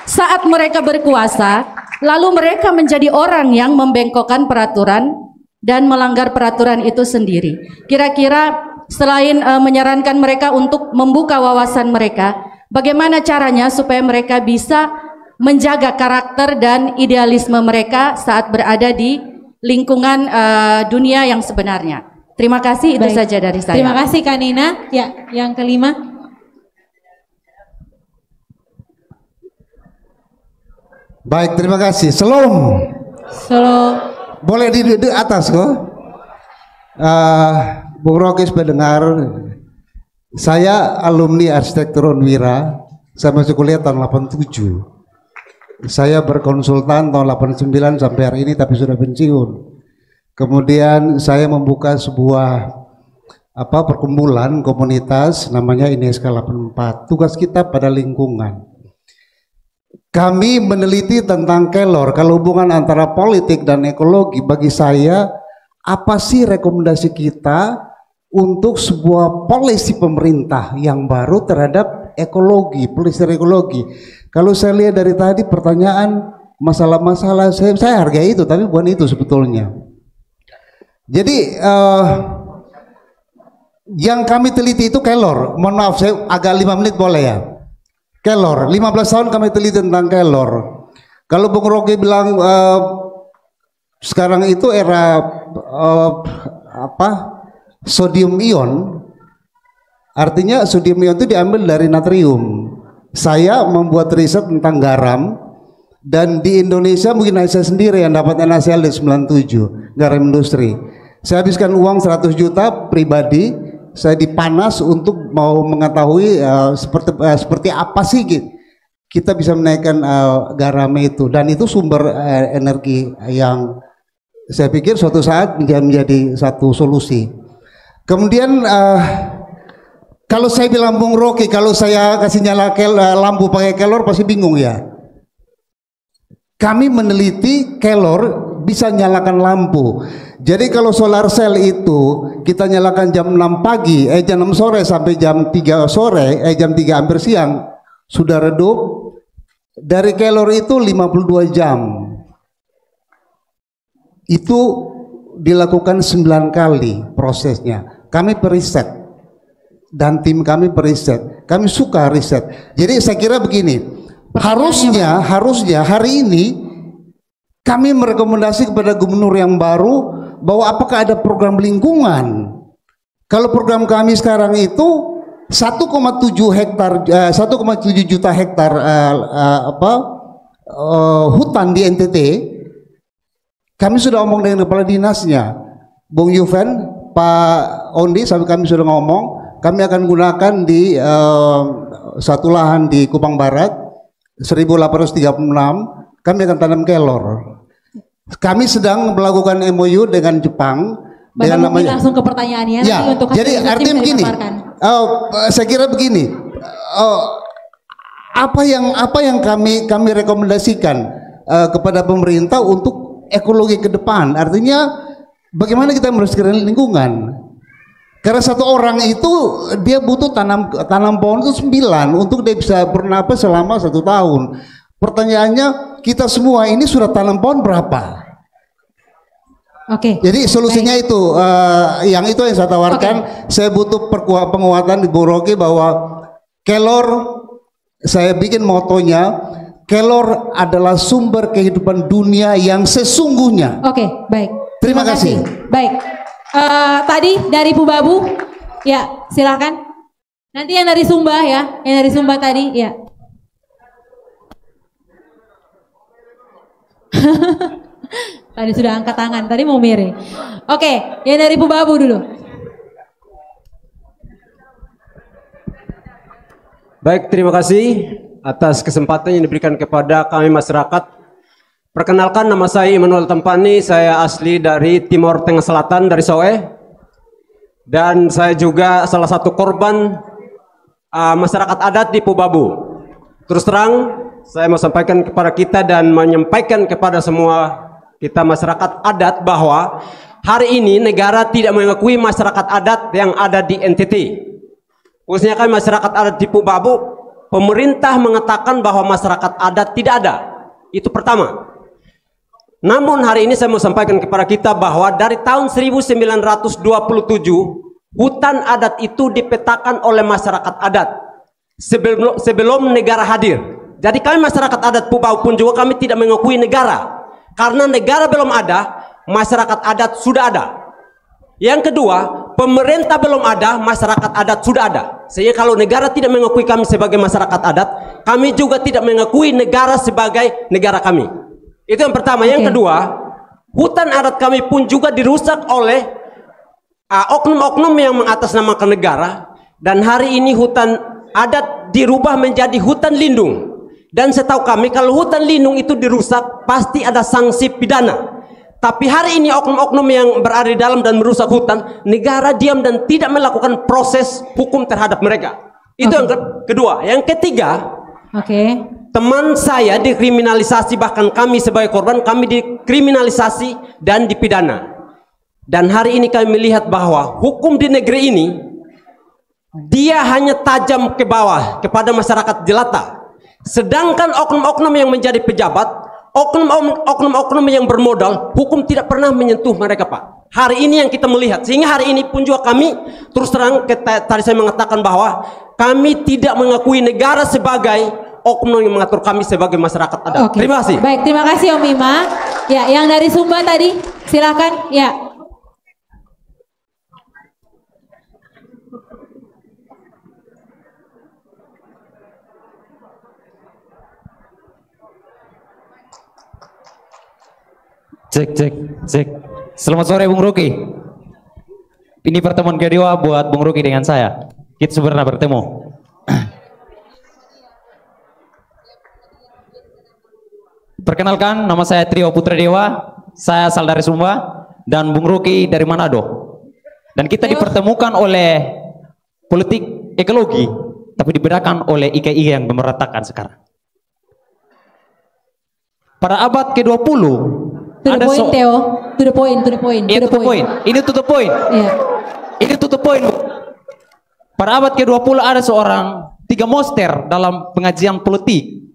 saat mereka berkuasa, lalu mereka menjadi orang yang membengkokkan peraturan dan melanggar peraturan itu sendiri. Kira-kira selain menyarankan mereka untuk membuka wawasan mereka, bagaimana caranya supaya mereka bisa menjaga karakter dan idealisme mereka saat berada di lingkungan dunia yang sebenarnya. Terima kasih, itu saja dari saya. Terima kasih Kak Nina. Ya, yang kelima. Baik, terima kasih. Salam. Boleh di atas kok. Bung Rocky supaya dengar. Saya alumni arsitektur Unwira. Saya masuk kuliah tahun 87. Saya berkonsultan tahun 89 sampai hari ini, tapi sudah pensiun. Kemudian saya membuka sebuah perkumpulan komunitas namanya INESCA 84. Tugas kita pada lingkungan. Kami meneliti tentang kelor. Kalau hubungan antara politik dan ekologi, bagi saya apa sih rekomendasi kita untuk sebuah polisi pemerintah yang baru terhadap ekologi, polisi ekologi. Kalau saya lihat dari tadi pertanyaan masalah-masalah, saya hargai itu, tapi bukan itu sebetulnya. Jadi yang kami teliti itu kelor. Mohon maaf, saya agak 5 menit boleh ya? Kelor, 15 tahun kami teliti tentang kelor. Kalau Bung Rocky bilang sekarang itu era sodium ion, artinya sodium ion itu diambil dari natrium. Saya membuat riset tentang garam, dan di Indonesia mungkin saya sendiri yang dapat NaCl di 97, garam industri. Saya habiskan uang 100 juta pribadi, saya dipanas untuk mau mengetahui seperti apa sih kita bisa menaikkan garam itu, dan itu sumber energi yang saya pikir suatu saat menjadi satu solusi. Kemudian kalau saya bilang Bung Rocky, kalau saya kasih nyala lampu pakai kelor pasti bingung ya. Kami meneliti kelor bisa nyalakan lampu. Jadi kalau solar cell itu kita nyalakan jam 6 pagi, jam 6 sore sampai jam 3 sore, jam 3 hampir siang sudah redup. Dari kelor itu 52 jam. Itu dilakukan 9 kali prosesnya. Kami periset dan tim kami periset. Kami suka riset. Jadi saya kira begini. Harusnya hari ini kami merekomendasi kepada gubernur yang baru bahwa apakah ada program lingkungan. Kalau program kami sekarang itu 1,7 juta hektar hutan di NTT. Kami sudah ngomong dengan kepala dinasnya, Bung Yuven, Pak Ondi, sampai kami sudah ngomong, kami akan gunakan di satu lahan di Kupang Barat 1836, kami akan tanam kelor. Kami sedang melakukan MOU dengan Jepang. Dengan namanya, langsung ke pertanyaannya ya, untuk jadi artinya begini, saya kira begini, apa yang kami rekomendasikan kepada pemerintah untuk ekologi ke depan, artinya bagaimana kita melestarikan lingkungan. Karena satu orang itu dia butuh tanam pohon itu 9 untuk dia bisa bernapas selama 1 tahun. Pertanyaannya, kita semua ini sudah tanam pohon berapa? Oke. Jadi solusinya itu yang saya tawarkan. Saya butuh penguatan di Bung Rocky bahwa kelor, saya bikin motonya, kelor adalah sumber kehidupan dunia yang sesungguhnya. Oke, baik. Terima kasih. Baik. Tadi dari Bu Babu, ya silakan. Nanti yang dari Sumba ya, yang dari Sumba tadi, ya. Tadi sudah angkat tangan, tadi mau miring. Oke, yang dari Bu Babu dulu. Baik, terima kasih atas kesempatan yang diberikan kepada kami masyarakat. Perkenalkan, nama saya Immanuel Tempani, saya asli dari Timur Tengah Selatan, dari Soe. Dan saya juga salah satu korban masyarakat adat di Pubabu. Terus terang, saya mau sampaikan kepada kita dan menyampaikan kepada semua kita masyarakat adat bahwa hari ini negara tidak mengakui masyarakat adat yang ada di NTT. Khususnya kan masyarakat adat di Pubabu, pemerintah mengatakan bahwa masyarakat adat tidak ada. Itu pertama. Namun hari ini saya mau sampaikan kepada kita bahwa dari tahun 1927 hutan adat itu dipetakan oleh masyarakat adat sebelum negara hadir. Jadi kami masyarakat adat Pupau pun juga kami tidak mengakui negara. Karena negara belum ada, masyarakat adat sudah ada. Yang kedua, pemerintah belum ada, masyarakat adat sudah ada. Sehingga kalau negara tidak mengakui kami sebagai masyarakat adat, kami juga tidak mengakui negara sebagai negara kami. Itu yang pertama. Yang kedua, hutan adat kami pun juga dirusak oleh oknum-oknum yang mengatasnamakan negara. Dan hari ini hutan adat dirubah menjadi hutan lindung. Dan setahu kami kalau hutan lindung itu dirusak pasti ada sanksi pidana. Tapi hari ini oknum-oknum yang berada di dalam dan merusak hutan, negara diam dan tidak melakukan proses hukum terhadap mereka. Itu yang kedua. Yang ketiga, teman saya dikriminalisasi, bahkan kami sebagai korban kami dikriminalisasi dan dipidana. Dan hari ini kami melihat bahwa hukum di negeri ini dia hanya tajam ke bawah kepada masyarakat jelata. Sedangkan oknum-oknum yang menjadi pejabat, oknum-oknum yang bermodal, hukum tidak pernah menyentuh mereka, Pak. Hari ini yang kita melihat, sehingga hari ini pun juga kami terus terang tadi saya mengatakan bahwa kami tidak mengakui negara sebagai oknum yang mengatur kami sebagai masyarakat adat. Terima kasih. Baik, terima kasih Om Bima. Ya, yang dari Sumba tadi, silakan. Ya. Cek. Selamat sore Bung Rocky. Ini pertemuan kedua buat Bung Rocky dengan saya. Kita sebenarnya bertemu. Perkenalkan, nama saya Trio Putra Dewa. Saya asal dari Sumba dan Bung Rocky dari Manado. Dan kita dipertemukan oleh politik ekologi, tapi dibedakan oleh IKI yang memeratakan sekarang. Pada abad ke-20 To the point, Theo. To the point. Ini to the point. Iya. Ini to the point. Pada abad ke-20 ada seorang 3 monster dalam pengajian politik.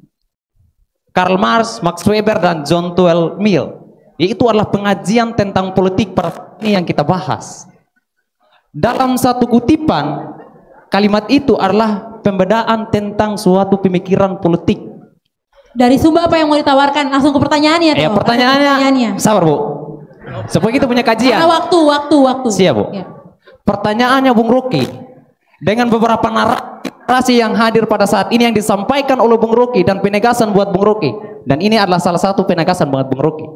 Karl Marx, Max Weber, dan John Stuart Mill. Itu adalah pengajian tentang politik pada ini yang kita bahas. Dalam satu kutipan, kalimat itu adalah pembedaan tentang suatu pemikiran politik. Dari Sumba apa yang mau ditawarkan? Langsung ke pertanyaannya. Ya, pertanyaannya. Sabar Bu. Supaya kita punya kajian. Karena waktu. Siap Bu. Ya. Pertanyaannya Bung Rocky, dengan beberapa narasi yang hadir pada saat ini yang disampaikan oleh Bung Rocky dan penegasan buat Bung Rocky, dan ini adalah salah satu penegasan buat Bung Rocky.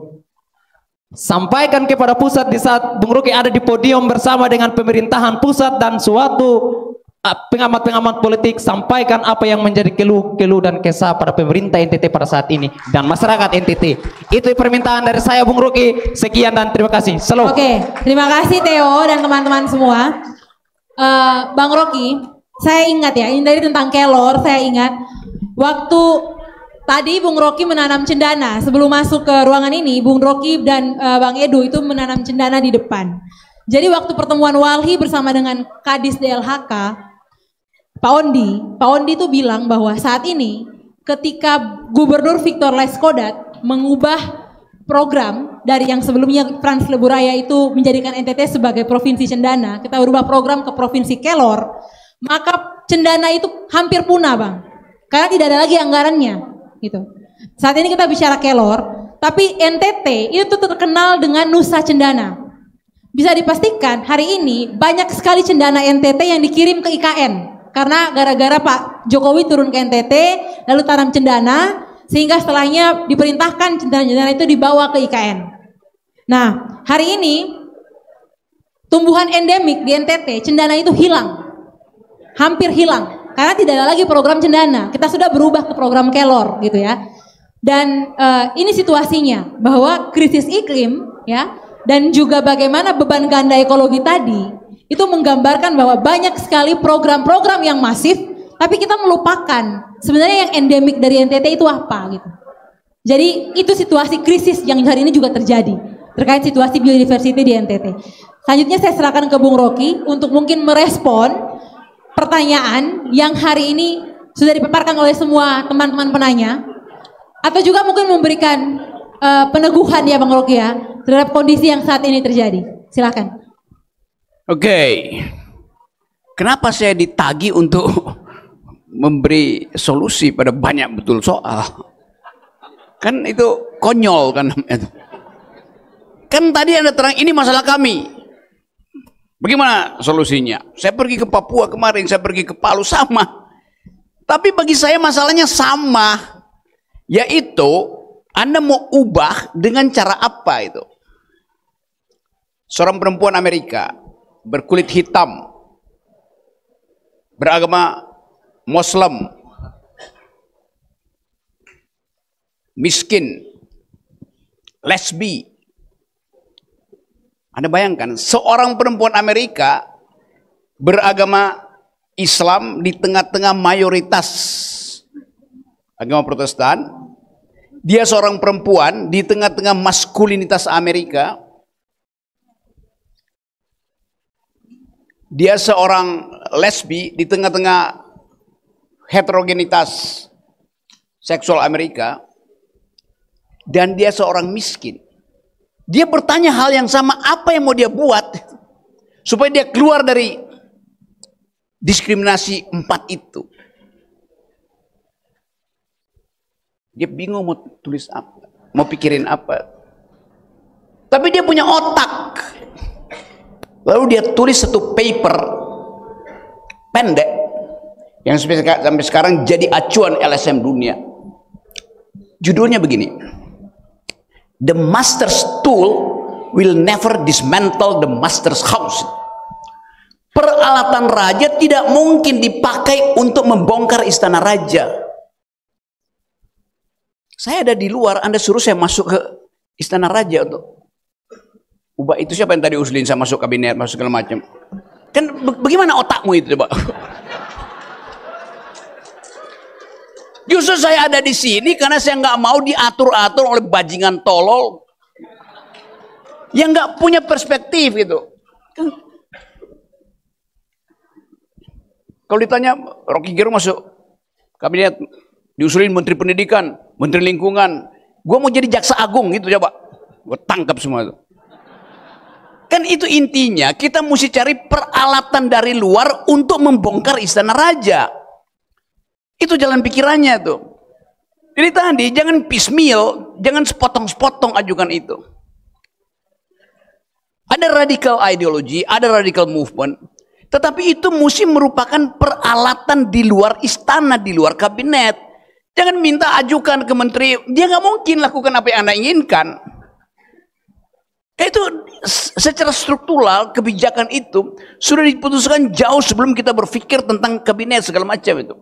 Sampaikan kepada pusat di saat Bung Rocky ada di podium bersama dengan pemerintahan pusat dan suatu pengamat-pengamat politik, sampaikan apa yang menjadi keluh dan kesah pada pemerintah NTT pada saat ini dan masyarakat NTT. Itu permintaan dari saya Bung Rocky. Sekian dan terima kasih. Selalu. Oke, terima kasih Theo dan teman-teman semua. Bang Rocky, saya ingat ya, ini dari tentang kelor, saya ingat waktu tadi Bung Rocky menanam cendana. Sebelum masuk ke ruangan ini, Bung Rocky dan Bang Edu itu menanam cendana di depan. Jadi waktu pertemuan Walhi bersama dengan Kadis DLHK, Pak Ondi itu bilang bahwa saat ini ketika Gubernur Victor Laiskodat mengubah program dari yang sebelumnya Frans Leburaya itu menjadikan NTT sebagai provinsi cendana, kita berubah program ke provinsi kelor, maka cendana itu hampir punah Bang, karena tidak ada lagi anggarannya gitu. Saat ini kita bicara kelor, tapi NTT itu terkenal dengan Nusa Cendana. Bisa dipastikan hari ini banyak sekali cendana NTT yang dikirim ke IKN. Karena gara-gara Pak Jokowi turun ke NTT, lalu tanam cendana, sehingga setelahnya diperintahkan cendana-cendana itu dibawa ke IKN. Nah, hari ini tumbuhan endemik di NTT, cendana itu hilang. Hampir hilang. Karena tidak ada lagi program cendana. Kita sudah berubah ke program kelor gitu ya. Dan ini situasinya, bahwa krisis iklim ya, dan juga bagaimana beban ganda ekologi tadi, itu menggambarkan bahwa banyak sekali program-program yang masif, tapi kita melupakan sebenarnya yang endemik dari NTT itu apa gitu. Jadi itu situasi krisis yang hari ini juga terjadi terkait situasi biodiversity di NTT. Selanjutnya saya serahkan ke Bung Rocky untuk mungkin merespon pertanyaan yang hari ini sudah dipaparkan oleh semua teman-teman penanya, atau juga mungkin memberikan peneguhan ya Bang Rocky ya terhadap kondisi yang saat ini terjadi. Silakan. Oke. Kenapa saya ditagi untuk memberi solusi pada banyak betul soal? Kan itu konyol kan. Kan tadi Anda terang ini masalah kami. Bagaimana solusinya? Saya pergi ke Papua kemarin, saya pergi ke Palu sama. Tapi bagi saya masalahnya sama. Yaitu Anda mau ubah dengan cara apa itu? Seorang perempuan Amerika berkulit hitam, beragama Muslim, miskin, lesbi. Anda bayangkan seorang perempuan Amerika beragama Islam di tengah-tengah mayoritas agama Protestan. Dia seorang perempuan di tengah-tengah maskulinitas Amerika. Dia seorang lesbi di tengah-tengah heterogenitas seksual Amerika. Dan dia seorang miskin. Dia bertanya hal yang sama, apa yang mau dia buat supaya dia keluar dari diskriminasi 4 itu. Dia bingung mau tulis apa, mau pikirin apa. Tapi dia punya otak. Lalu dia tulis satu paper pendek yang sampai sekarang jadi acuan LSM dunia. Judulnya begini. The master's tool will never dismantle the master's house. Peralatan raja tidak mungkin dipakai untuk membongkar istana raja. Saya ada di luar, Anda suruh saya masuk ke istana raja untuk ubah itu. Siapa yang tadi usulin saya masuk kabinet, masuk segala macam. Kan bagaimana otakmu itu, Pak? Justru saya ada di sini karena saya nggak mau diatur-atur oleh bajingan tolol yang nggak punya perspektif gitu. Kalau ditanya Rocky Gerung masuk kabinet, diusulin Menteri Pendidikan, Menteri Lingkungan, gue mau jadi Jaksa Agung gitu coba, gue tangkap semua itu. Kan itu intinya kita mesti cari peralatan dari luar untuk membongkar istana raja. Itu jalan pikirannya tuh. Jadi tadi jangan piecemeal, jangan sepotong-sepotong ajukan itu. Ada radical ideology, ada radical movement, tetapi itu mesti merupakan peralatan di luar istana, di luar kabinet. Jangan minta ajukan ke menteri, dia nggak mungkin lakukan apa yang Anda inginkan. Itu secara struktural kebijakan itu sudah diputuskan jauh sebelum kita berpikir tentang kabinet segala macam itu.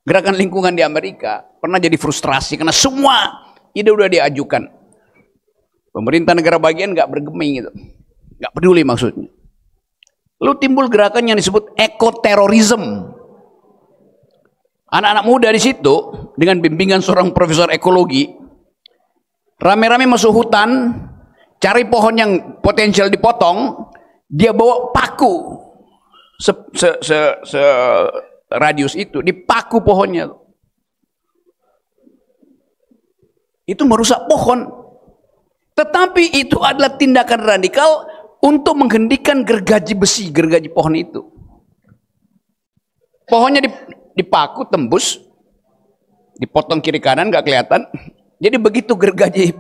Gerakan lingkungan di Amerika pernah jadi frustrasi karena semua ide udah diajukan. Pemerintah negara bagian nggak bergeming gitu, nggak peduli maksudnya. Lalu timbul gerakan yang disebut ekoterorisme. Anak-anak muda di situ dengan bimbingan seorang profesor ekologi, rame-rame masuk hutan, cari pohon yang potensial dipotong, dia bawa paku radius itu, dipaku pohonnya. Itu merusak pohon. Tetapi itu adalah tindakan radikal untuk menghentikan gergaji besi, gergaji pohon itu. Pohonnya dipaku, tembus, dipotong kiri kanan, nggak kelihatan. Jadi begitu gergaji,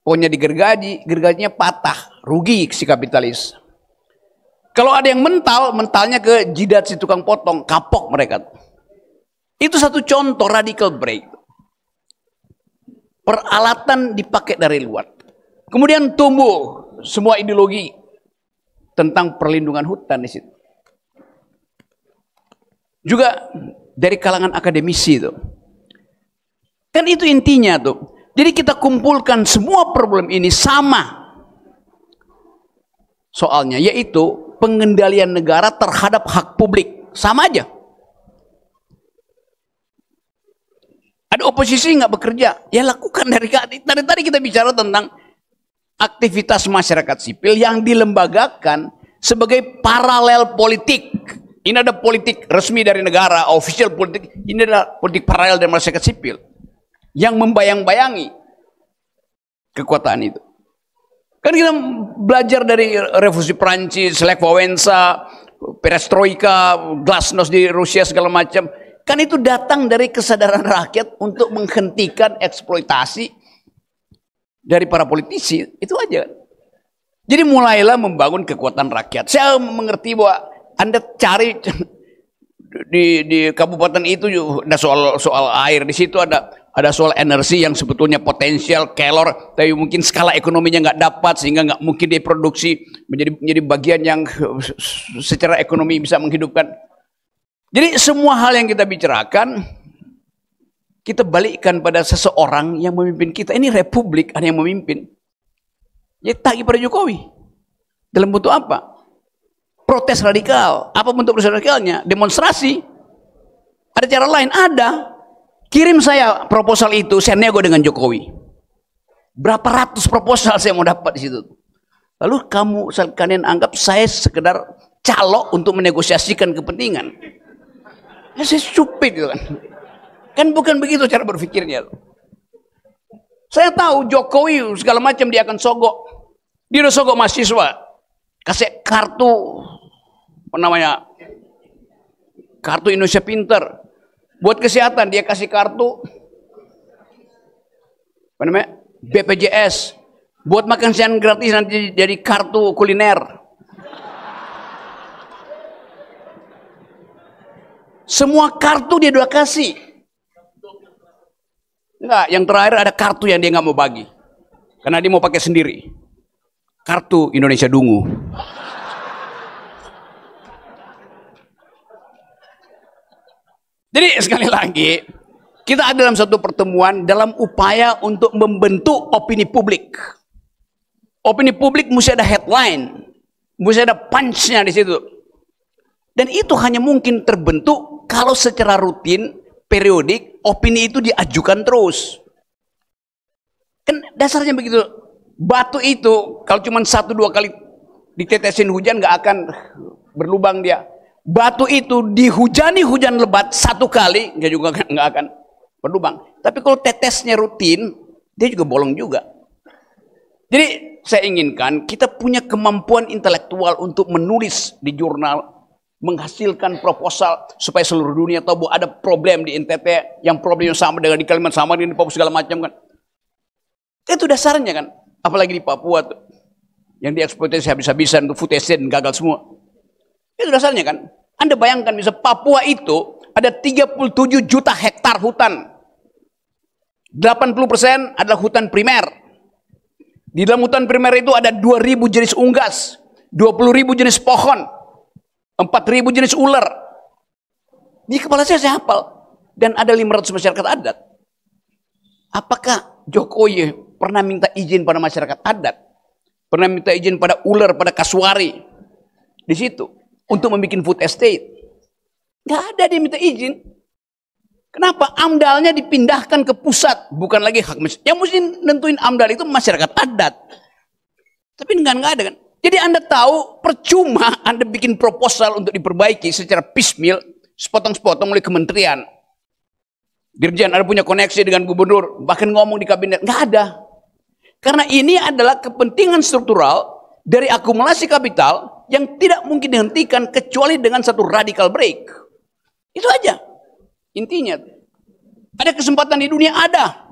pohonnya digergaji, gergajinya patah, rugi si kapitalis. Kalau ada yang mentalnya ke jidat si tukang potong, kapok mereka. Itu satu contoh radical break. Peralatan dipakai dari luar. Kemudian tumbuh semua ideologi tentang perlindungan hutan di situ. Juga dari kalangan akademisi itu. Kan itu intinya tuh. Jadi kita kumpulkan semua problem ini sama. Soalnya yaitu pengendalian negara terhadap hak publik. Sama aja. Ada oposisi nggak bekerja, ya lakukan dari tadi kita bicara tentang aktivitas masyarakat sipil yang dilembagakan sebagai paralel politik Ini ada politik resmi dari negara, official politik. Ini adalah politik paralel dari masyarakat sipil yang membayang-bayangi kekuatan itu. Kan kita belajar dari revolusi Prancis, Lech Wałęsa, perestroika, glasnost di Rusia segala macam. Kan itu datang dari kesadaran rakyat untuk menghentikan eksploitasi dari para politisi. Itu aja. Jadi mulailah membangun kekuatan rakyat. Saya mengerti bahwa Anda cari di kabupaten itu ada soal air, di situ ada soal energi yang sebetulnya potensial kelor, tapi mungkin skala ekonominya nggak dapat sehingga nggak mungkin diproduksi menjadi bagian yang secara ekonomi bisa menghidupkan. Jadi semua hal yang kita bicarakan kita balikkan pada seseorang yang memimpin kita. Ini republik, ada yang memimpin. Ya tagih pada Jokowi. Dalam bentuk apa? Protes radikal. Apa bentuk protes radikalnya? Demonstrasi. Ada cara lain? Ada. Kirim saya proposal itu, saya nego dengan Jokowi. Berapa ratus proposal saya mau dapat di situ. Lalu kalian anggap saya sekedar calo untuk menegosiasikan kepentingan. Ya saya stupid gitu kan. Kan bukan begitu cara berpikirnya. Saya tahu Jokowi segala macam dia akan sogok. Dia udah sogok mahasiswa. Kasih kartu apa namanya? Kartu Indonesia Pinter. Buat kesehatan dia kasih kartu apa namanya? BPJS. Buat makan siang gratis nanti jadi kartu kuliner. Semua kartu dia udah kasih. Enggak, yang terakhir ada kartu yang dia nggak mau bagi. Karena dia mau pakai sendiri. Kartu Indonesia Dungu. Jadi sekali lagi, kita ada dalam satu pertemuan dalam upaya untuk membentuk opini publik. Opini publik mesti ada headline, mesti ada punch-nya di situ. Dan itu hanya mungkin terbentuk kalau secara rutin, periodik, opini itu diajukan terus. Kan dasarnya begitu. Batu itu kalau cuma 1-2 kali ditetesin hujan nggak akan berlubang dia. Batu itu dihujani hujan lebat 1 kali nggak juga nggak akan berlubang. Tapi kalau tetesnya rutin, dia juga bolong juga. Jadi saya inginkan kita punya kemampuan intelektual untuk menulis di jurnal, menghasilkan proposal supaya seluruh dunia tahu bahwa ada problem di NTT yang problemnya sama dengan di Kalimantan, sama dengan di Papua segala macam kan. Itu dasarnya kan. Apalagi di Papua tuh, yang dieksploitasi habis-habisan untuk food estate gagal semua. Itu dasarnya kan. Anda bayangkan bisa Papua itu ada 37 juta hektar hutan. 80% adalah hutan primer. Di dalam hutan primer itu ada 2.000 jenis unggas, 20.000 jenis pohon, 4.000 jenis ular. Di kepala saya hafal. Dan ada 500 masyarakat adat. Apakah Jokowi pernah minta izin pada masyarakat adat? Pernah minta izin pada ular, pada kasuari? Di situ. Untuk membuat food estate. Nggak ada dia minta izin. Kenapa? AMDALnya dipindahkan ke pusat. Bukan lagi hak masyarakat. Yang mesti nentuin AMDAL itu masyarakat adat. Tapi nggak ada kan. Jadi Anda tahu percuma Anda bikin proposal untuk diperbaiki secara piecemeal, sepotong-sepotong oleh kementerian. Dirjen ada punya koneksi dengan gubernur, bahkan ngomong di kabinet, nggak ada. Karena ini adalah kepentingan struktural dari akumulasi kapital yang tidak mungkin dihentikan kecuali dengan satu radical break. Itu aja intinya. Ada kesempatan di dunia, ada.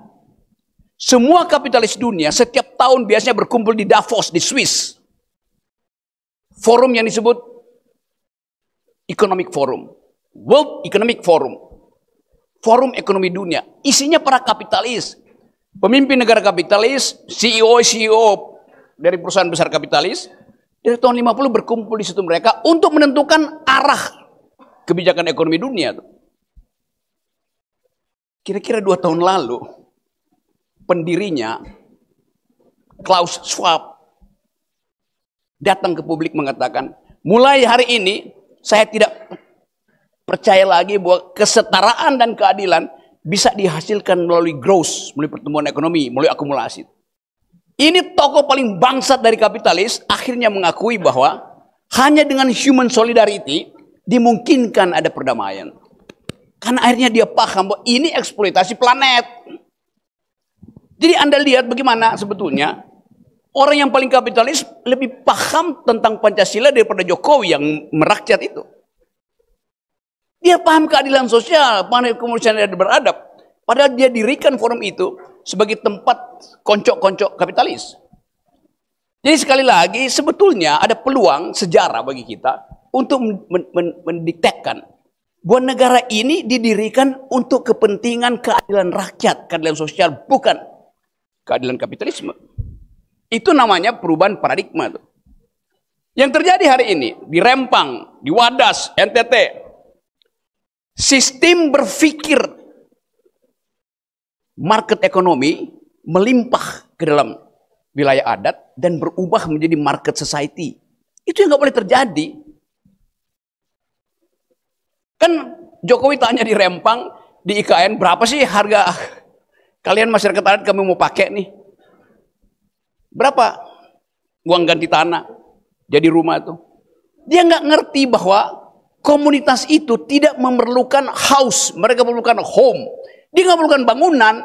Semua kapitalis dunia setiap tahun biasanya berkumpul di Davos di Swiss. Forum yang disebut Economic Forum, World Economic Forum, Forum Ekonomi Dunia. Isinya para kapitalis, pemimpin negara kapitalis, CEO dari perusahaan besar kapitalis. Dari tahun 50 berkumpul di situ mereka untuk menentukan arah kebijakan ekonomi dunia. Kira-kira 2 tahun lalu, pendirinya Klaus Schwab datang ke publik mengatakan, mulai hari ini saya tidak percaya lagi bahwa kesetaraan dan keadilan bisa dihasilkan melalui growth, melalui pertumbuhan ekonomi, melalui akumulasi. Ini tokoh paling bangsat dari kapitalis akhirnya mengakui bahwa hanya dengan human solidarity, dimungkinkan ada perdamaian. Karena akhirnya dia paham bahwa ini eksploitasi planet. Jadi Anda lihat bagaimana sebetulnya orang yang paling kapitalis lebih paham tentang Pancasila daripada Jokowi yang merakyat itu. Dia paham keadilan sosial, paham kemanusiaan dan beradab. Padahal dia dirikan forum itu sebagai tempat koncok-koncok kapitalis. Jadi sekali lagi sebetulnya ada peluang sejarah bagi kita untuk mendiktekan bahwa negara ini didirikan untuk kepentingan keadilan rakyat, keadilan sosial, bukan keadilan kapitalisme. Itu namanya perubahan paradigma. Yang terjadi hari ini di Rempang, di Wadas, NTT, sistem berpikir market ekonomi melimpah ke dalam wilayah adat dan berubah menjadi market society. Itu yang nggak boleh terjadi. Kan Jokowi tanya di Rempang, di IKN, berapa sih harga kalian masyarakat adat kami mau pakai nih? Berapa uang ganti tanah jadi rumah tuh? Dia nggak ngerti bahwa komunitas itu tidak memerlukan house, mereka memerlukan home. Dia nggak memerlukan bangunan,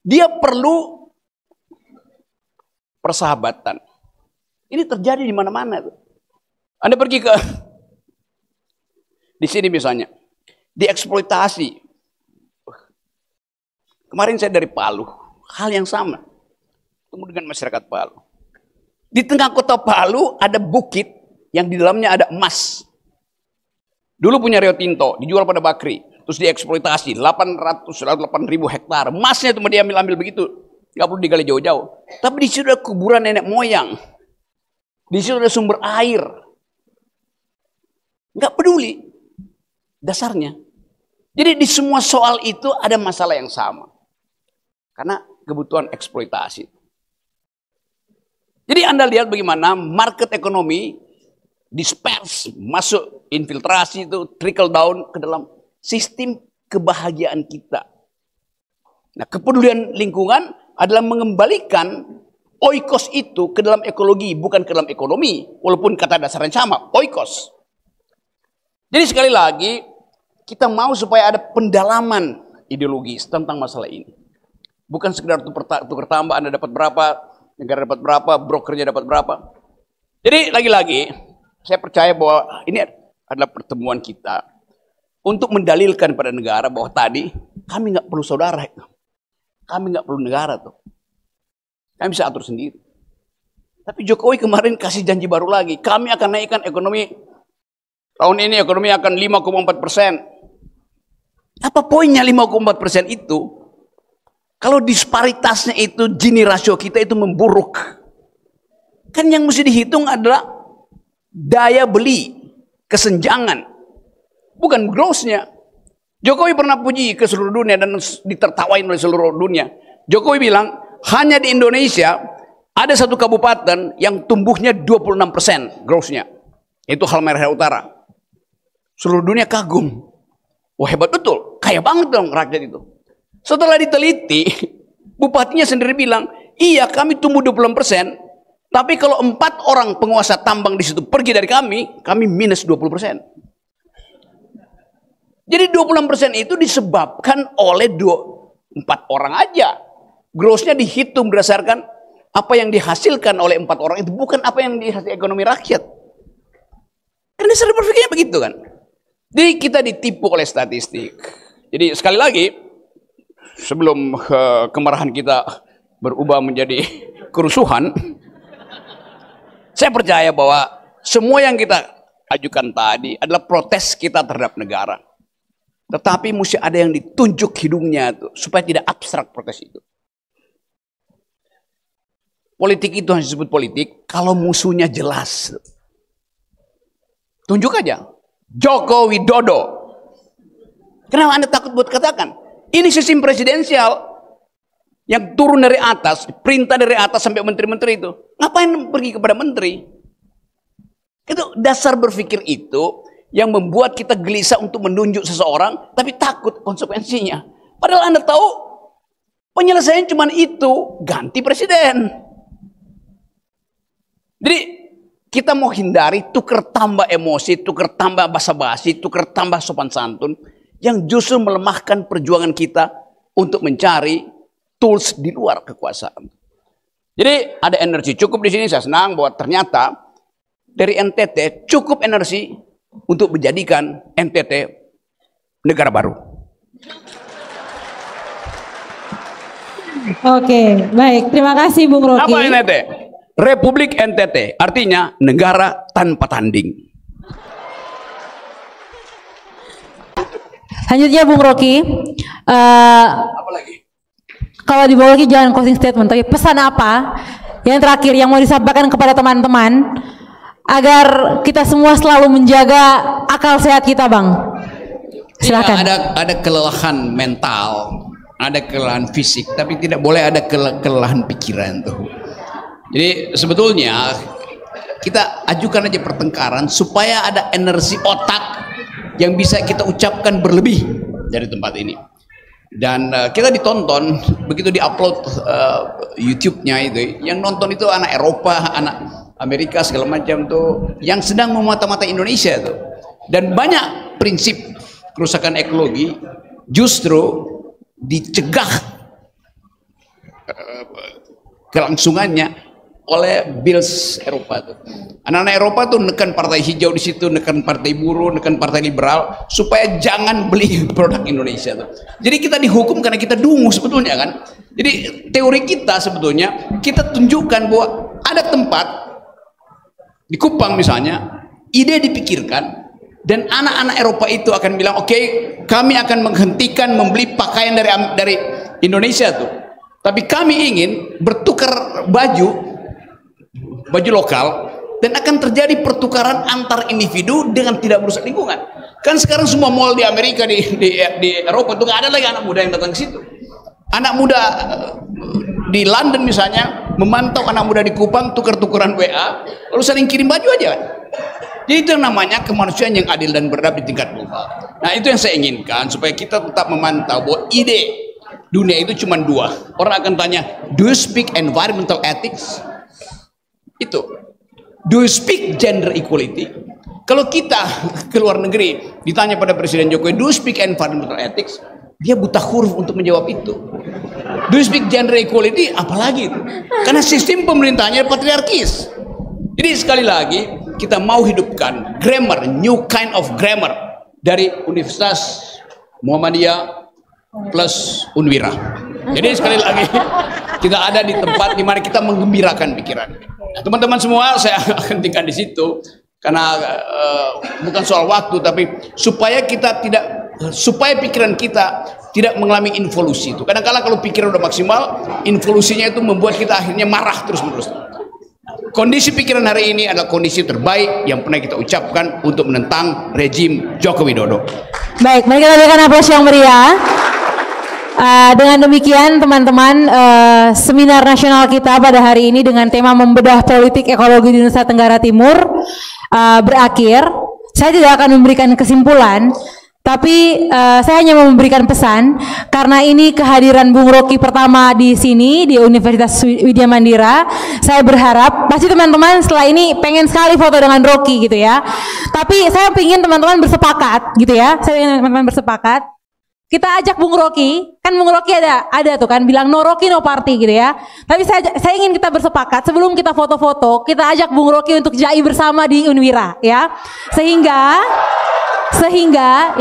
dia perlu persahabatan. Ini terjadi di mana-mana tuh. Anda pergi ke di sini misalnya, dieksploitasi. Kemarin saya dari Palu, hal yang sama. Ketemu dengan masyarakat Palu. Di tengah kota Palu ada bukit yang di dalamnya ada emas. Dulu punya Rio Tinto, dijual pada Bakri, terus dieksploitasi 800-8.000 hektar. Emasnya cuma dia ambil begitu, nggak perlu digali jauh-jauh. Tapi di situ ada kuburan nenek moyang, di situ ada sumber air. Nggak peduli dasarnya. Jadi di semua soal itu ada masalah yang sama, karena kebutuhan eksploitasi. Jadi Anda lihat bagaimana market ekonomi disperse, masuk infiltrasi itu, trickle down ke dalam sistem kebahagiaan kita. Nah, kepedulian lingkungan adalah mengembalikan oikos itu ke dalam ekologi, bukan ke dalam ekonomi, walaupun kata dasarnya sama, oikos. Jadi sekali lagi, kita mau supaya ada pendalaman ideologis tentang masalah ini. Bukan sekedar tukar tambah, Anda dapat berapa, negara dapat berapa, brokernya dapat berapa. Jadi lagi-lagi, saya percaya bahwa ini adalah pertemuan kita untuk mendalilkan pada negara bahwa tadi kami nggak perlu saudara, kami nggak perlu negara tuh, kami bisa atur sendiri. Tapi Jokowi kemarin kasih janji baru lagi, kami akan naikkan ekonomi tahun ini, ekonomi akan 5,4%. Apa poinnya 5,4% itu? Kalau disparitasnya itu, Gini rasio kita itu memburuk. Kan yang mesti dihitung adalah daya beli, kesenjangan, bukan grossnya. Jokowi pernah puji ke seluruh dunia dan ditertawain oleh seluruh dunia. Jokowi bilang, hanya di Indonesia ada satu kabupaten yang tumbuhnya 26% grossnya. Itu Halmahera Utara. Seluruh dunia kagum. Wah, hebat betul, kaya banget dong rakyat itu. Setelah diteliti, bupatinya sendiri bilang, iya kami tumbuh 26%, tapi kalau 4 orang penguasa tambang di situ pergi dari kami minus 20%. Jadi 26% itu disebabkan oleh 4 orang aja. Grossnya dihitung berdasarkan apa yang dihasilkan oleh 4 orang itu, bukan apa yang dihasilkan ekonomi rakyat. Karena dasar berpikirnya begitu kan. Jadi kita ditipu oleh statistik. Jadi sekali lagi, sebelum kemarahan kita berubah menjadi kerusuhan, saya percaya bahwa semua yang kita ajukan tadi adalah protes kita terhadap negara. Tetapi mesti ada yang ditunjuk hidungnya tuh, supaya tidak abstrak protes itu. Politik itu hanya disebut politik kalau musuhnya jelas. Tunjuk aja. Joko Widodo. Kenapa Anda takut buat katakan? Ini sistem presidensial yang turun dari atas, perintah dari atas sampai menteri-menteri itu. Ngapain pergi kepada menteri? Itu dasar berpikir itu yang membuat kita gelisah untuk menunjuk seseorang, tapi takut konsekuensinya. Padahal Anda tahu penyelesaian cuma itu, ganti presiden. Jadi kita mau hindari tuker tambah emosi, tuker tambah basa-basi, tuker tambah sopan santun yang justru melemahkan perjuangan kita untuk mencari tools di luar kekuasaan. Jadi ada energi cukup di sini. Saya senang bahwa ternyata dari NTT cukup energi untuk menjadikan NTT negara baru. Oke, baik. Terima kasih Bung Rocky. Apa NTT? Republik NTT, artinya negara tanpa tanding. Selanjutnya Bung Rocky, Apa lagi? kalau di Bung Rocky jangan closing statement, tapi pesan apa yang terakhir yang mau disampaikan kepada teman-teman agar kita semua selalu menjaga akal sehat kita, Bang? Silakan. Iya, ada kelelahan mental, ada kelelahan fisik, tapi tidak boleh ada kelelahan pikiran tuh. Jadi sebetulnya kita ajukan aja pertengkaran supaya ada energi otak yang bisa kita ucapkan berlebih dari tempat ini. Dan kita ditonton begitu diupload YouTube-nya itu, yang nonton itu anak Eropa, anak Amerika segala macam tuh, yang sedang memata-mata Indonesia tuh. Dan banyak prinsip kerusakan ekologi justru dicegah kelangsungannya oleh Bills Eropa tuh. Anak-anak Eropa tuh nekan partai hijau di situ, nekan partai buruh, nekan partai liberal supaya jangan beli produk Indonesia tuh. Jadi kita dihukum karena kita dungu sebetulnya kan. Jadi teori kita sebetulnya kita tunjukkan bahwa ada tempat di Kupang misalnya, ide dipikirkan dan anak-anak Eropa itu akan bilang, oke, kami akan menghentikan membeli pakaian dari Indonesia tuh. Tapi kami ingin bertukar baju lokal dan akan terjadi pertukaran antar individu dengan tidak merusak lingkungan. Kan sekarang semua mall di Amerika, di Eropa itu nggak ada lagi anak muda yang datang ke situ. Anak muda di London misalnya memantau anak muda di Kupang tukar-tukaran WA, lalu saling kirim baju aja kan. Jadi itu yang namanya kemanusiaan yang adil dan beradab di tingkat global. Nah itu yang saya inginkan supaya kita tetap memantau bahwa ide dunia itu cuma dua. Orang akan tanya, do you speak environmental ethics? Itu, do you speak gender equality? Kalau kita ke luar negeri ditanya pada Presiden Jokowi, do you speak environmental ethics? Dia buta huruf untuk menjawab itu. Do you speak gender equality? Apalagi itu, karena sistem pemerintahnya patriarkis. Jadi sekali lagi kita mau hidupkan grammar, new kind of grammar dari Universitas Muhammadiyah plus Unwira. Jadi sekali lagi kita ada di tempat di mana kita menggembirakan pikiran. Nah, teman-teman semua, saya akan tinggal di situ karena bukan soal waktu, tapi supaya pikiran kita tidak mengalami involusi itu. Kadang-kadang kalau pikiran udah maksimal, involusinya itu membuat kita akhirnya marah terus-menerus. Kondisi pikiran hari ini adalah kondisi terbaik yang pernah kita ucapkan untuk menentang rejim Joko Widodo. Baik, mari kita berikan aplaus yang meriah. Dengan demikian teman-teman, seminar nasional kita pada hari ini dengan tema membedah politik ekologi di Nusa Tenggara Timur berakhir. Saya tidak akan memberikan kesimpulan, tapi saya hanya mau memberikan pesan karena ini kehadiran Bung Rocky pertama di sini di Universitas Widya Mandira. Saya berharap pasti teman-teman setelah ini pengen sekali foto dengan Rocky gitu ya. Tapi saya ingin teman-teman bersepakat gitu ya. Saya ingin teman-teman bersepakat. Kita ajak Bung Rocky, kan Bung Rocky ada tuh kan bilang no Rocky no party gitu ya. Tapi saya ingin kita bersepakat sebelum kita foto-foto, kita ajak Bung Rocky untuk jai bersama di Unwira ya. Sehingga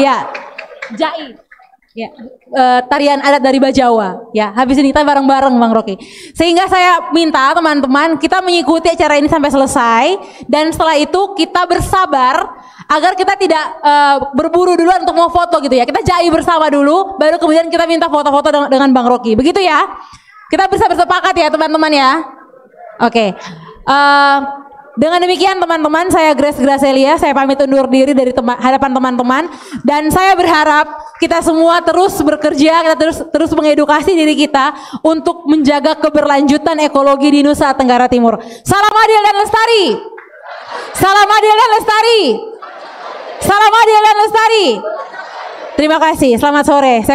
ya jai ya tarian adat dari Bajawa ya. Habis ini kita bareng-bareng Bang Rocky. Sehingga saya minta teman-teman kita mengikuti acara ini sampai selesai dan setelah itu kita bersabar agar kita tidak berburu duluan untuk mau foto gitu ya. Kita jai bersama dulu, baru kemudian kita minta foto-foto dengan Bang Rocky. Begitu ya. Kita bisa bersepakat ya teman-teman ya. Oke. Dengan demikian teman-teman, saya Grace Gracelia, saya pamit undur diri dari hadapan teman-teman. Dan saya berharap kita semua terus bekerja, kita terus mengedukasi diri kita untuk menjaga keberlanjutan ekologi di Nusa Tenggara Timur. Salam adil dan lestari. Salam adil dan lestari. Salam adil dan lestari. Terima kasih. Selamat sore.